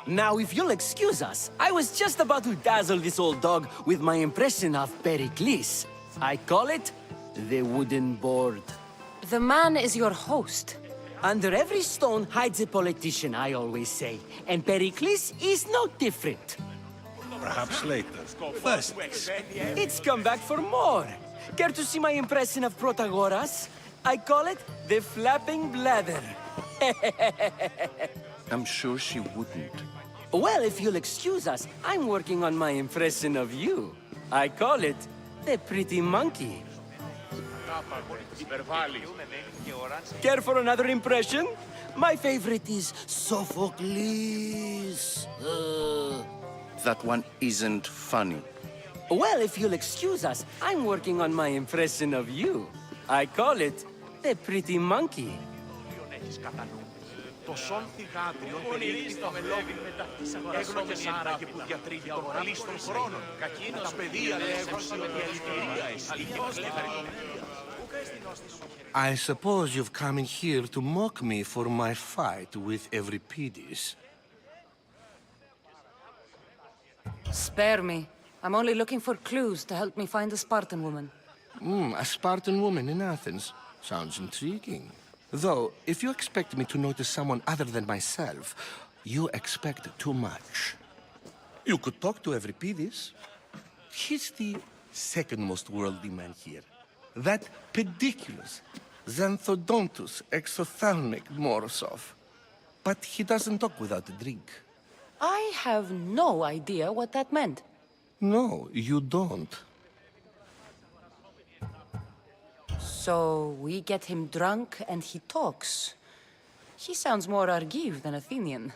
Now, if you'll excuse us, I was just about to dazzle this old dog with my impression of Pericles. I call it the wooden board. The man is your host. Under every stone hides a politician, I always say. And Pericles is no different. Perhaps later. First, It's come back for more. Care to see my impression of Protagoras? I call it the flapping bladder. I'm sure she wouldn't. Well, if you'll excuse us, I'm working on my impression of you. I call it the pretty monkey. Care for another impression? My favorite is Sophocles. That one isn't funny. Well, if you'll excuse us, I'm working on my impression of you. I call it the pretty monkey. Το σον θυγάτριο περιείχθη στο μελώδι. Έγνωμες άραγε που διατρίβει τον πλήστον χρόνων. Τα παιδεία λέγουσι με τη ελευθερία I suppose you've come in here to mock me for my fight with Euripides. Spare me. I'm only looking for clues to help me find a Spartan woman. A Spartan woman in Athens. Sounds intriguing. Though, if you expect me to notice someone other than myself, you expect too much. You could talk to Euripides. He's the second most worldly man here. That pediculous, xanthodontus, exophthalmic Morosov. But he doesn't talk without a drink. I have no idea what that meant. No, you don't. So we get him drunk and he talks. He sounds more Argive than Athenian.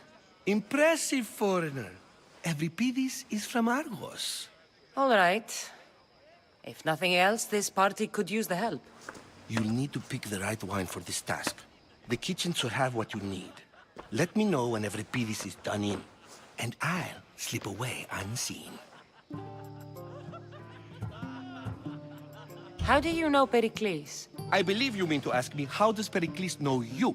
Impressive foreigner. Euripides is from Argos. All right. If nothing else, this party could use the help. You'll need to pick the right wine for this task. The kitchen should have what you need. Let me know when Euripides is done in, and I'll slip away unseen. How do you know Pericles? I believe you mean to ask me, how does Pericles know you?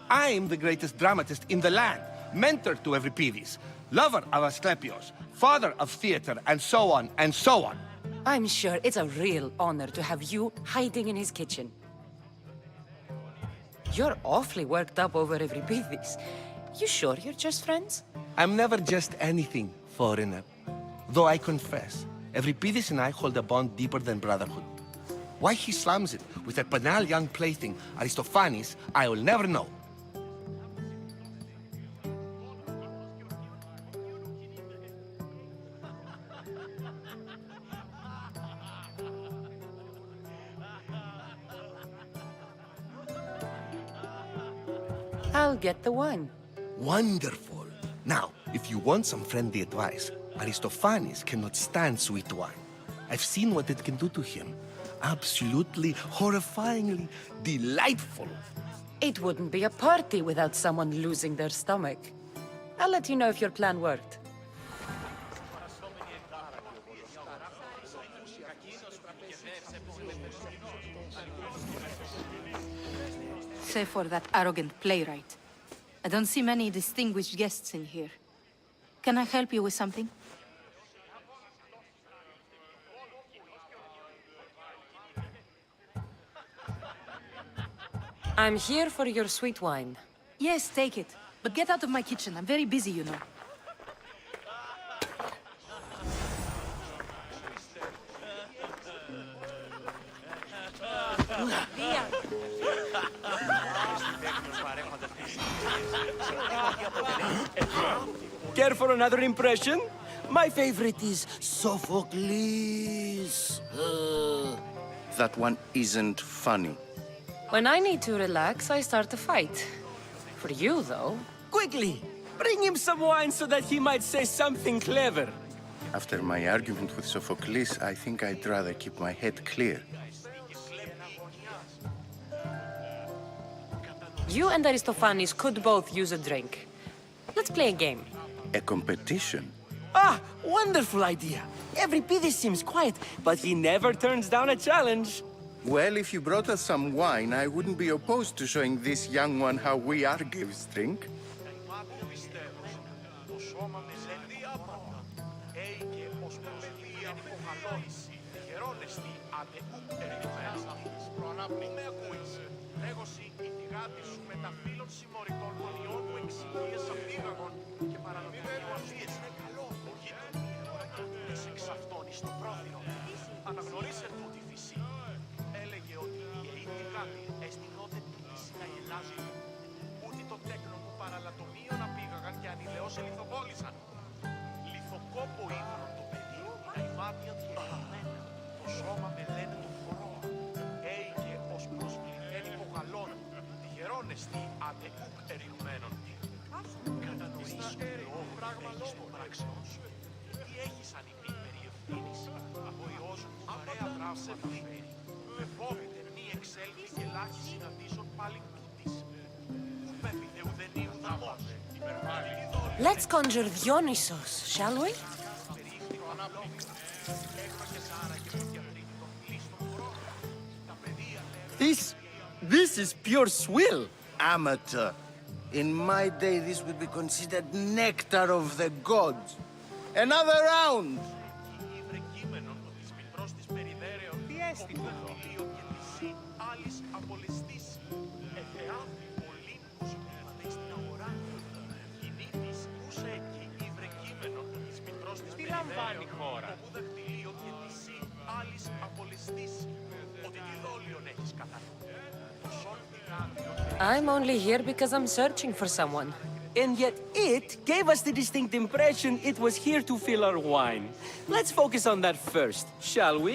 I'm the greatest dramatist in the land, mentor to Euripides, lover of Asclepios, father of theater, and so on, and so on. I'm sure it's a real honor to have you hiding in his kitchen. You're awfully worked up over Euripides. You sure you're just friends? I'm never just anything, foreigner. Though I confess, Euripides and I hold a bond deeper than brotherhood. Why he slams it with that banal young plaything, Aristophanes, I will never know. I'll get the wine. Wonderful. Now, if you want some friendly advice, Aristophanes cannot stand sweet wine. I've seen what it can do to him. Absolutely, horrifyingly delightful. It wouldn't be a party without someone losing their stomach. I'll let you know if your plan worked. Save for that arrogant playwright. I don't see many distinguished guests in here. Can I help you with something? I'm here for your sweet wine. Yes, take it. But get out of my kitchen. I'm very busy, you know. Care for another impression? My favorite is Sophocles. That one isn't funny. When I need to relax, I start a fight. For you, though. Quickly! Bring him some wine so that he might say something clever. After my argument with Sophocles, I think I'd rather keep my head clear. You and Aristophanes could both use a drink. Let's play a game. A competition? Ah, wonderful idea. Every Pidis seems quiet, but he never turns down a challenge. Well, if you brought us some wine, I wouldn't be opposed to showing this young one how we Argives drink. Αναγνωρίσε τούτη φυσή. Έλεγε ότι οι αίτοι έστεινότε την ίση να γελάζουν. Ούτε το τέκνο μου παραλατομείο να πήγαγαν και ανηλαιώς ελιθοβόλησαν. Λιθοκόπο ύβρον το παιδί, τα ημάτια διερημένα. Το σώμα με λένε το φορώα. Έηκε ως προσβληθέν υπογαλών. Τυχερόν εστί άντε ουκ ερημμένον. Κατανοήσω λόγω πράγμα λόγω πράξεων σου. Τι έχεις ανοιχτή περί ευθύνης. Ο Υιός μου παρέα τραύματα φέρει. Με φόβητε μη εξέλθει και λάχι συναντήσεων πάλι τούτης. Που πέφυγε ουδενίου δαμός. Let's conjure Dionysos, shall we? This is pure swill. Amateur. In my day, this would be considered nectar of the gods. Another round! Τι λαμβάνει η χώρα. I'm only here because I'm searching for someone. And yet it gave us the distinct impression it was here to fill our wine. Let's focus on that first, shall we?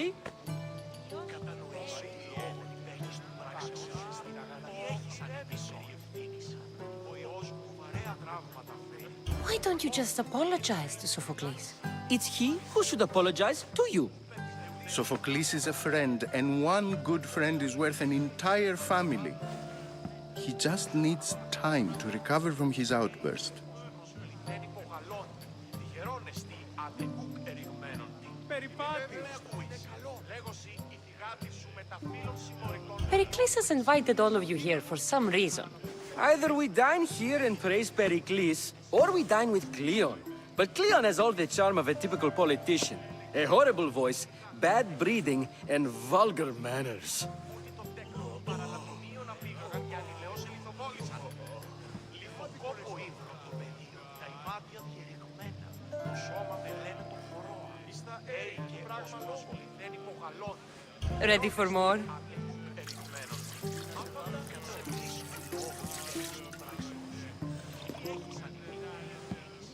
Why don't you just apologize to Sophocles? It's he who should apologize to you. Sophocles is a friend, and one good friend is worth an entire family. He just needs time to recover from his outburst. Pericles has invited all of you here for some reason. Either we dine here and praise Pericles, or we dine with Cleon. But Cleon has all the charm of a typical politician. A horrible voice, bad breeding, and vulgar manners. Ready for more?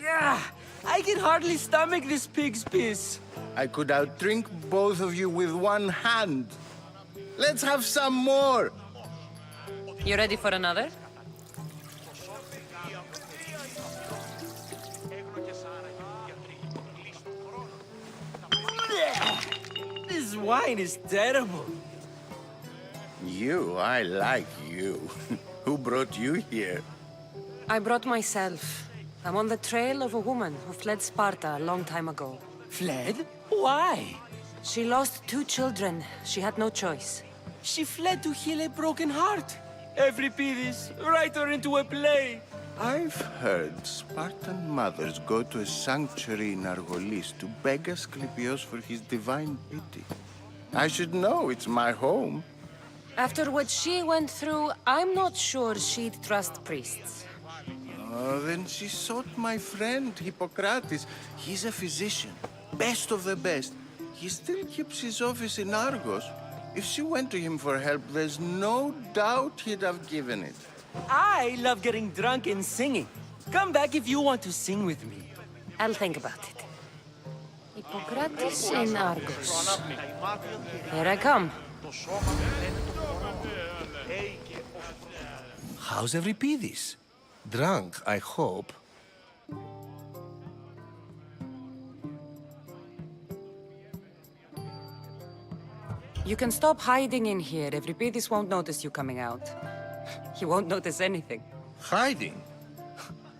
Yeah, I can hardly stomach this pig's piss. I could outdrink both of you with one hand. Let's have some more. You ready for another? wine is terrible. You, I like you. Who brought you here? I brought myself. I'm on the trail of a woman who fled Sparta a long time ago. Fled? Why? She lost 2 children. She had no choice. She fled to heal a broken heart. Euripides, write her into a play. I've heard Spartan mothers go to a sanctuary in Argolis to beg Asclepios for his divine pity. I should know, it's my home. After what she went through, I'm not sure she'd trust priests. Oh, then she sought my friend, Hippocrates. He's a physician, best of the best. He still keeps his office in Argos. If she went to him for help, there's no doubt he'd have given it. I love getting drunk and singing. Come back if you want to sing with me. I'll think about it. Hippocrates in Argos. Here I come. How's Euripides? Drunk, I hope. You can stop hiding in here. Euripides won't notice you coming out. He won't notice anything. Hiding?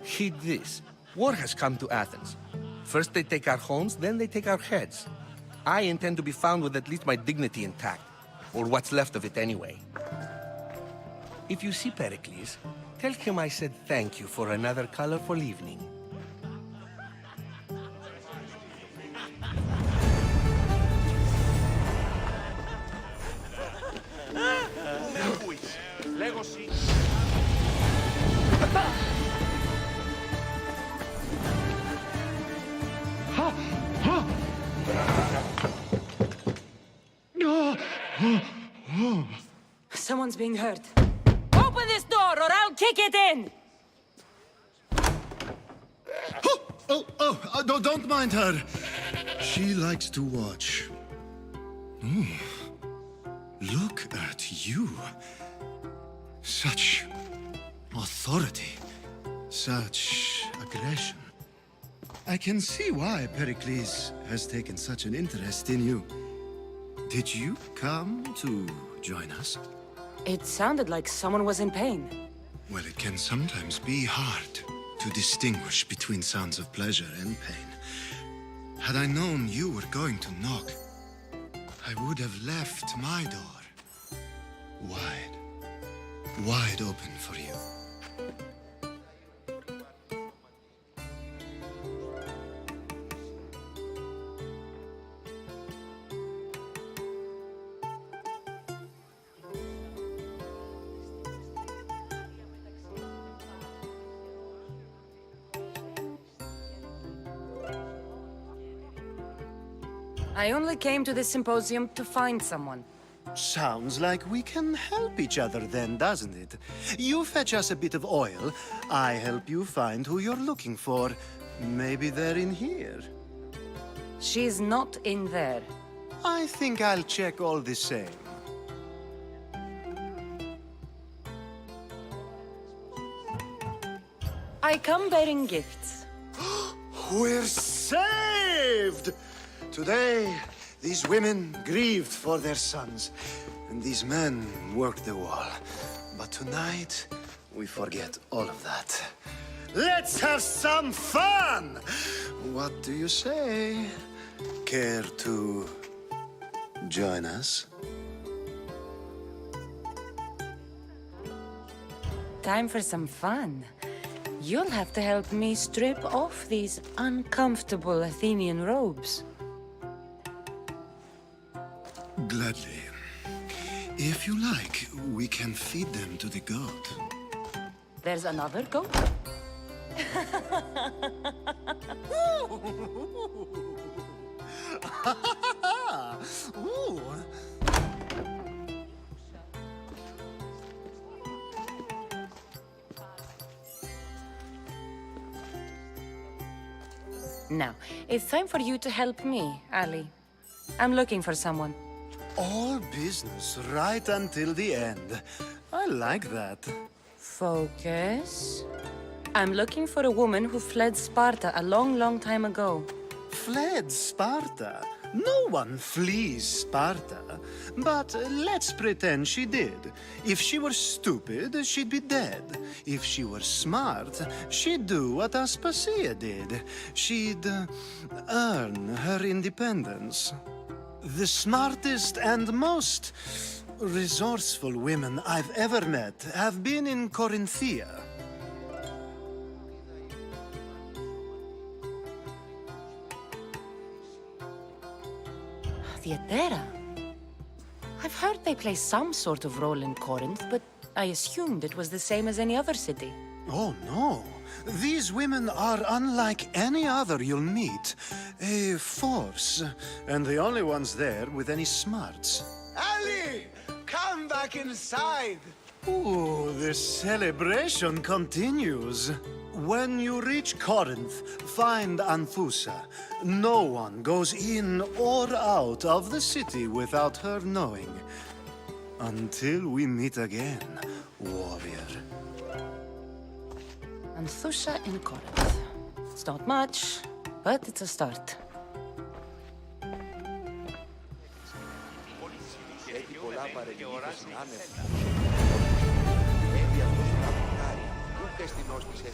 Heed this. War has come to Athens. First they take our homes, then they take our heads. I intend to be found with at least my dignity intact. Or what's left of it anyway. If you see Pericles, tell him I said thank you for another colorful evening. Someone's being hurt. Open this door or I'll kick it in! No, don't mind her. She likes to watch. Look at you. Such authority. Such aggression. I can see why Pericles has taken such an interest in you. Did you come to join us? It sounded like someone was in pain. Well, it can sometimes be hard to distinguish between sounds of pleasure and pain. Had I known you were going to knock, I would have left my door wide open for you. I only came to this symposium to find someone. Sounds like we can help each other then, doesn't it? You fetch us a bit of oil, I help you find who you're looking for. Maybe they're in here. She's not in there. I think I'll check all the same. I come bearing gifts. We're saved! Today, these women grieved for their sons, and these men worked the wall. But tonight, we forget all of that. Let's have some fun! What do you say? Care to join us? Time for some fun. You'll have to help me strip off these uncomfortable Athenian robes. Gladly. If you like, we can feed them to the goat. There's another goat? Ooh. Now, it's time for you to help me, Ali. I'm looking for someone. All business right until the end. I like that. Focus. I'm looking for a woman who fled Sparta a long, long time ago. fled Sparta. No one flees Sparta. But let's pretend she did. If she were stupid, she'd be dead. If she were smart, she'd do what Aspasia did. She'd earn her independence. The smartest and most resourceful women I've ever met have been in Corinthia. Theatera? I've heard they play some sort of role in Corinth, but I assumed it was the same as any other city. Oh, no. These women are unlike any other you'll meet. A force, and the only ones there with any smarts. Ali! Come back inside! Ooh, the celebration continues. When you reach Corinth, find Anfusa. No one goes in or out of the city without her knowing. Until we meet again, warrior. Anthusa in Corinth. It's not much, but it's a start.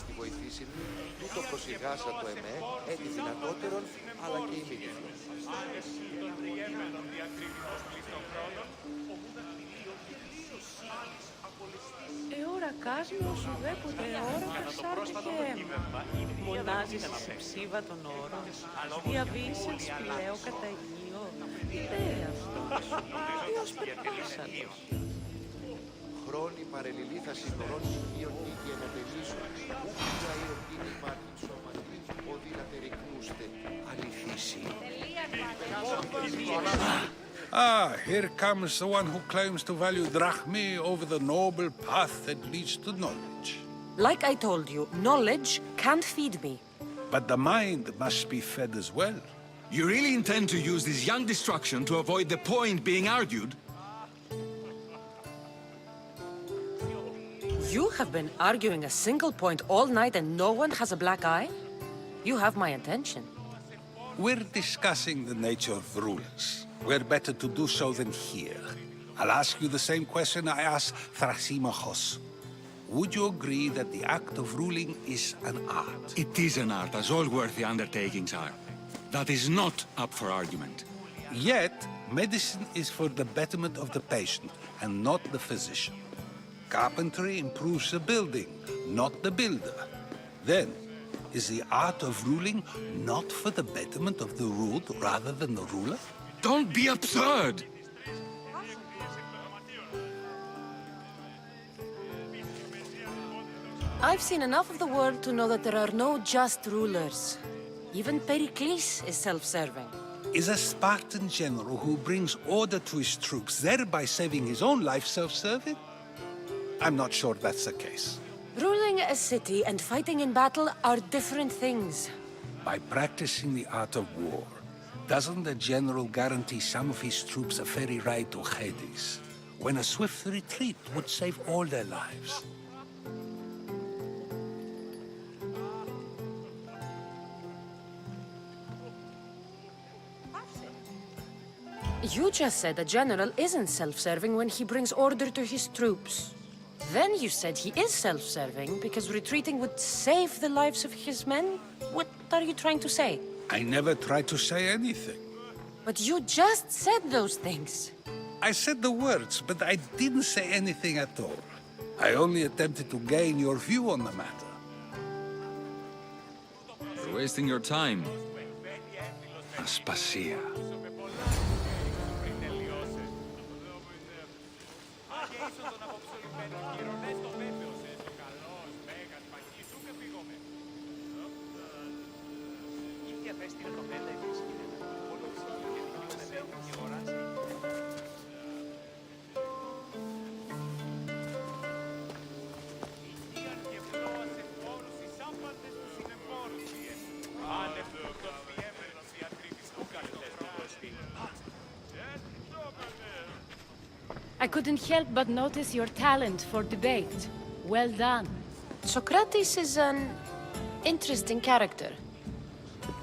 Στη βοηθήσει μου, τούτο προσιγάσα το εμέ, έτσι δυνατότερον, αλλά και ημίγυθο. Εώρα κόσμος ουδέποτε ώρα κασάρτηκε μονάζεις σε ψήβα των όρων, διαβήσεν σπηλαίο κατά εγγύο, αυτό σου Άγιος περπάσατος. Χρόνοι παρελιλήθα συνορών Υιών νίκη ενατελήσουν, ούκια εορτήν ημάρτην σώματι, οδύνατε ρυκνούστε, αληθίσι. Ah, here comes the one who claims to value drachmi over the noble path that leads to knowledge. Like I told you, knowledge can't feed me. But the mind must be fed as well. You really intend to use this young destruction to avoid the point being argued? You have been arguing a single point all night and no one has a black eye? You have my attention. We're discussing the nature of rulers. We're better to do so than here. I'll ask you the same question I asked Thrasymachos. Would you agree that the act of ruling is an art? It is an art, as all worthy undertakings are. That is not up for argument. Yet, medicine is for the betterment of the patient and not the physician. Carpentry improves the building, not the builder. Then, is the art of ruling not for the betterment of the ruled rather than the ruler? Don't be absurd! I've seen enough of the world to know that there are no just rulers. Even Pericles is self-serving. Is a Spartan general who brings order to his troops, thereby saving his own life, self-serving? I'm not sure that's the case. Ruling a city and fighting in battle are different things. By practicing the art of war, doesn't the general guarantee some of his troops a ferry ride to Hades, when a swift retreat would save all their lives? You just said a general isn't self-serving when he brings order to his troops. Then you said he is self-serving because retreating would save the lives of his men? What are you trying to say? I never tried to say anything. But you just said those things. I said the words, but I didn't say anything at all. I only attempted to gain your view on the matter. You're wasting your time. Aspasia. I couldn't help but notice your talent for debate. Well done. Socrates is an interesting character.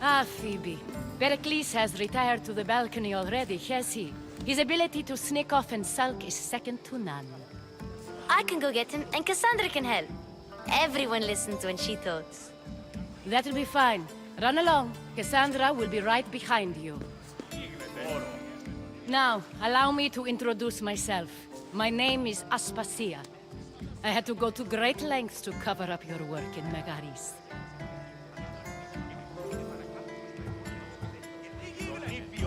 Ah, Phoebe. Pericles has retired to the balcony already, has he? His ability to sneak off and sulk is second to none. I can go get him, and Cassandra can help. Everyone listens when she talks. That'll be fine. Run along. Cassandra will be right behind you. Now, allow me to introduce myself. My name is Aspasia. I had to go to great lengths to cover up your work in Megaris.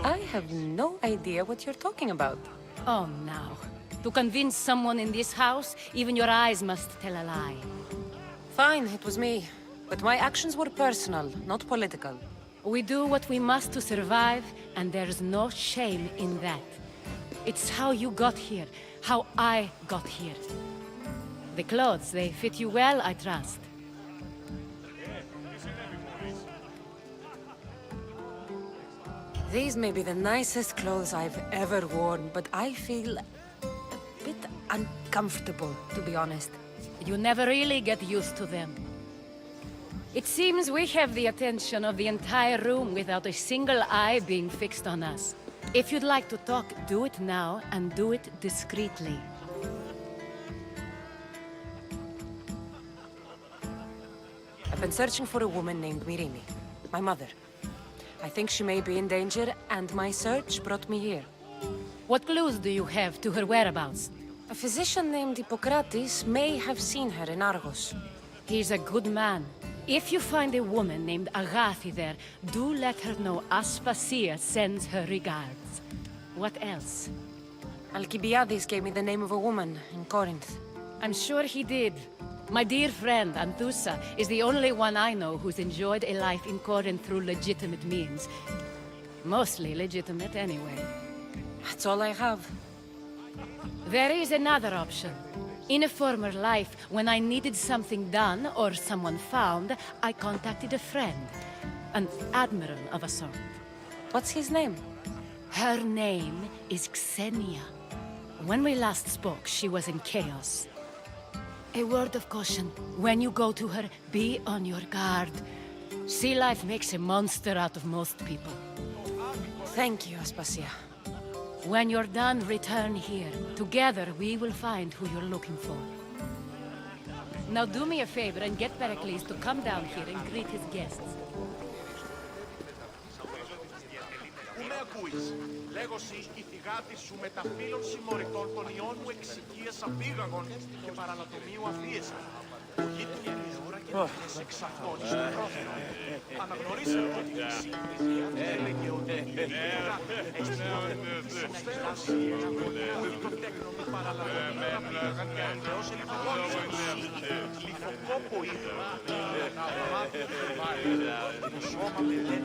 I have no idea what you're talking about. Oh, now. To convince someone in this house, even your eyes must tell a lie. Fine, it was me. But my actions were personal, not political. We do what we must to survive, and there's no shame in that. It's how you got here, how I got here. The clothes, they fit you well, I trust. These may be the nicest clothes I've ever worn, but I feel a bit uncomfortable, to be honest. You never really get used to them. It seems we have the attention of the entire room without a single eye being fixed on us. If you'd like to talk, do it now, and do it discreetly. I've been searching for a woman named Myrimi, my mother. I think she may be in danger, and my search brought me here. What clues do you have to her whereabouts? A physician named Hippocrates may have seen her in Argos. He's a good man. If you find a woman named Agathi there, do let her know Aspasia sends her regards. What else? Alcibiades gave me the name of a woman in Corinth. I'm sure he did. My dear friend, Anthusa, is the only one I know who's enjoyed a life in Corinth through legitimate means. Mostly legitimate, anyway. That's all I have. There is another option. In a former life, when I needed something done or someone found, I contacted a friend. An admiral of a sort. What's his name? Her name is Xenia. When we last spoke, she was in chaos. A word of caution. When you go to her, be on your guard. Sea life makes a monster out of most people. Thank you, Aspasia. When you're done, return here. Together, we will find who you're looking for. Now do me a favor and get Pericles to come down here and greet his guests. Πού με ακούεις? Λέγω σοι η θυγάτη σου με τα φύλων συμμοριτών των ιών μου εξοικίας απήγαγων και παρανατομίου αφίεσαν. Γύτηκε η ώρα και τις εξαφώνεις του πρόθερο. Αναγνωρίσαμε ότι η σύγκριση έλεγε ότι η θυγάτη έστειλε της συναγελάσει ότι το τέκνο μου παραλατομίου απήγαγαν και αλλιώς ελιφοβόλησαν. Λιθοκόπο ήθελα να μάθει το σώμα με δεν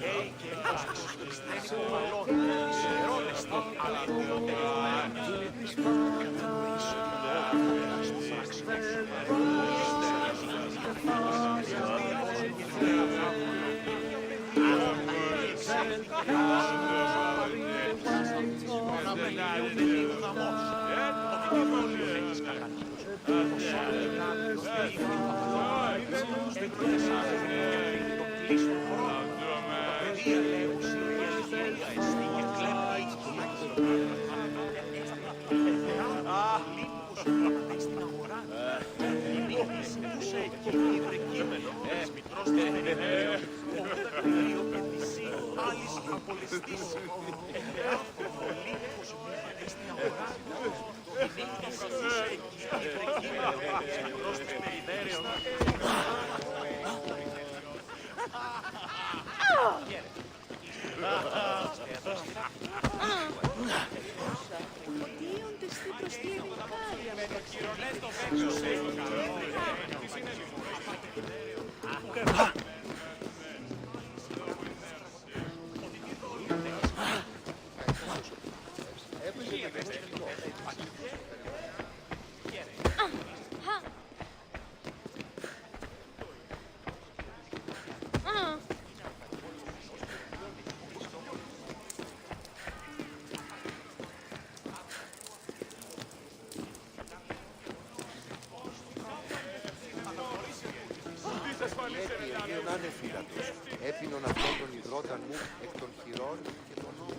Hey, que cosas extremo valor, seroleste, ανεφύλατος. Έπινον αυτόν τον υδρόταν μου εκ των χειρών και των νόμων.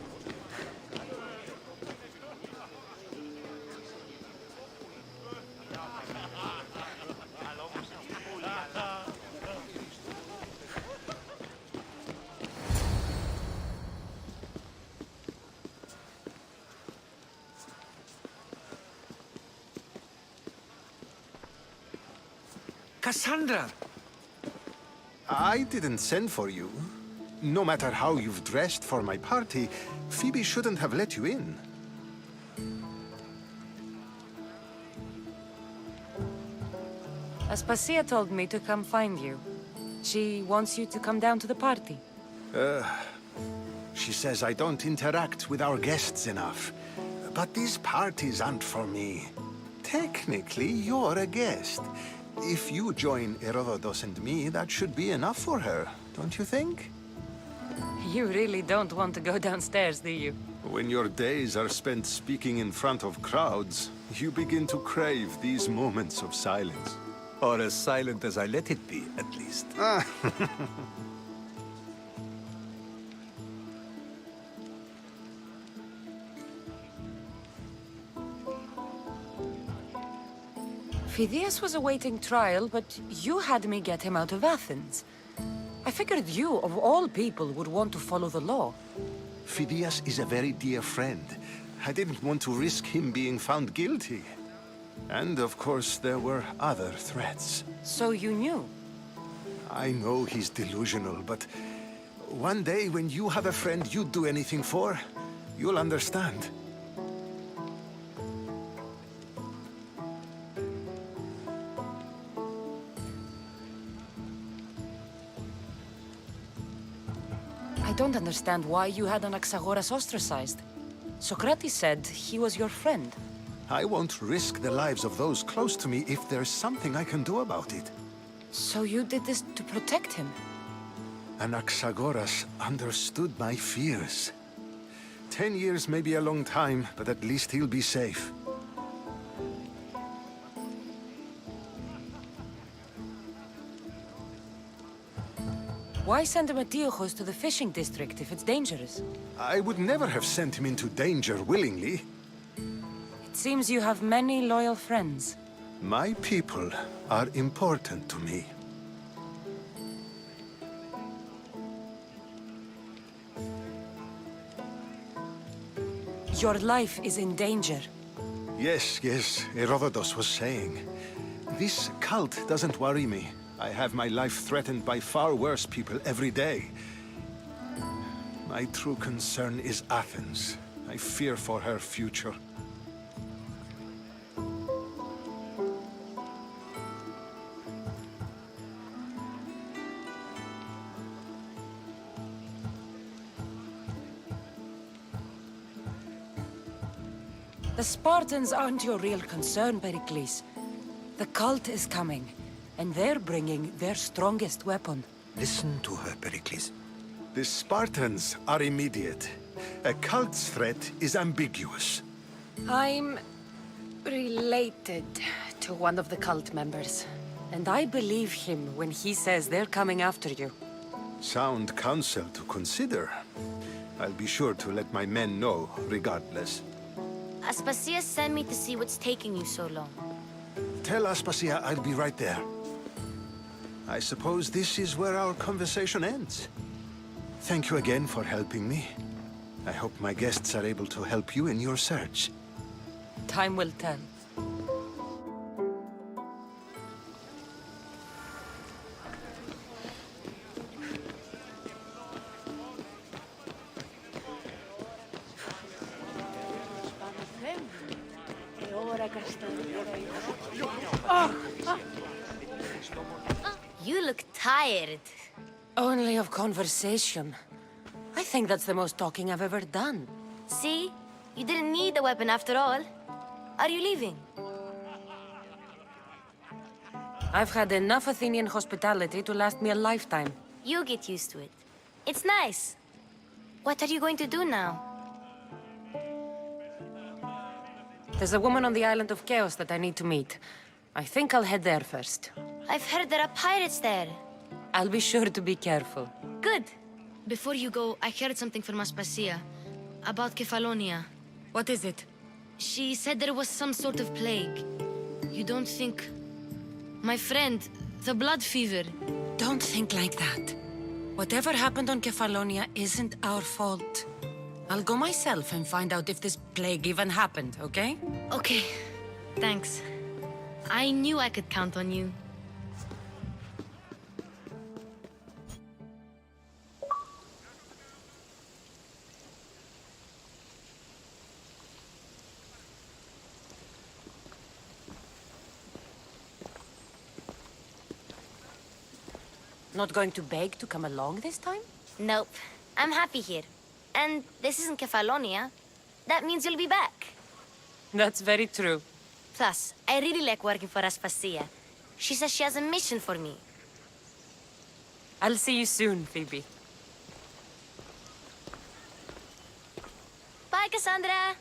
Cassandra! I didn't send for you. No matter how you've dressed for my party, Phoebe shouldn't have let you in. Aspasia told me to come find you. She wants you to come down to the party. She says I don't interact with our guests enough. But these parties aren't for me. Technically, you're a guest. If you join Herodotus and me, that should be enough for her, don't you think? You really don't want to go downstairs, do you? When your days are spent speaking in front of crowds, you begin to crave these moments of silence. Or as silent as I let it be, at least. Phidias was awaiting trial, but you had me get him out of Athens. I figured you, of all people, would want to follow the law. Phidias is a very dear friend. I didn't want to risk him being found guilty. And, of course, there were other threats. So you knew? I know he's delusional, but one day when you have a friend you'd do anything for, you'll understand. I don't understand why you had Anaxagoras ostracized. Socrates said he was your friend. I won't risk the lives of those close to me if there's something I can do about it. So you did this to protect him? Anaxagoras understood my fears. 10 years may be a long time, but at least he'll be safe. Why send Metiochos to the fishing district if it's dangerous? I would never have sent him into danger willingly. It seems you have many loyal friends. My people are important to me. Your life is in danger. Yes, Herodotus was saying. This cult doesn't worry me. I have my life threatened by far worse people every day. My true concern is Athens. I fear for her future. The Spartans aren't your real concern, Pericles. The cult is coming, and they're bringing their strongest weapon. Listen to her, Pericles. The Spartans are immediate. A cult's threat is ambiguous. I'm related to one of the cult members, and I believe him when he says they're coming after you. Sound counsel to consider. I'll be sure to let my men know, regardless. Aspasia sent me to see what's taking you so long. Tell Aspasia I'll be right there. I suppose this is where our conversation ends. Thank you again for helping me. I hope my guests are able to help you in your search. Time will tell. You look tired. Only of conversation. I think that's the most talking I've ever done. See? You didn't need the weapon after all. Are you leaving? I've had enough Athenian hospitality to last me a lifetime. You get used to it. It's nice. What are you going to do now? There's a woman on the island of Chaos that I need to meet. I think I'll head there first. I've heard there are pirates there. I'll be sure to be careful. Good. Before you go, I heard something from Aspasia about Kefalonia. What is it? She said there was some sort of plague. You don't think... My friend, the blood fever. Don't think like that. Whatever happened on Kefalonia isn't our fault. I'll go myself and find out if this plague even happened, okay? Okay. Thanks. I knew I could count on you. Not going to beg to come along this time? Nope. I'm happy here. And this isn't Kefalonia. That means you'll be back. That's very true. Plus, I really like working for Aspasia. She says she has a mission for me. I'll see you soon, Phoebe. Bye, Cassandra!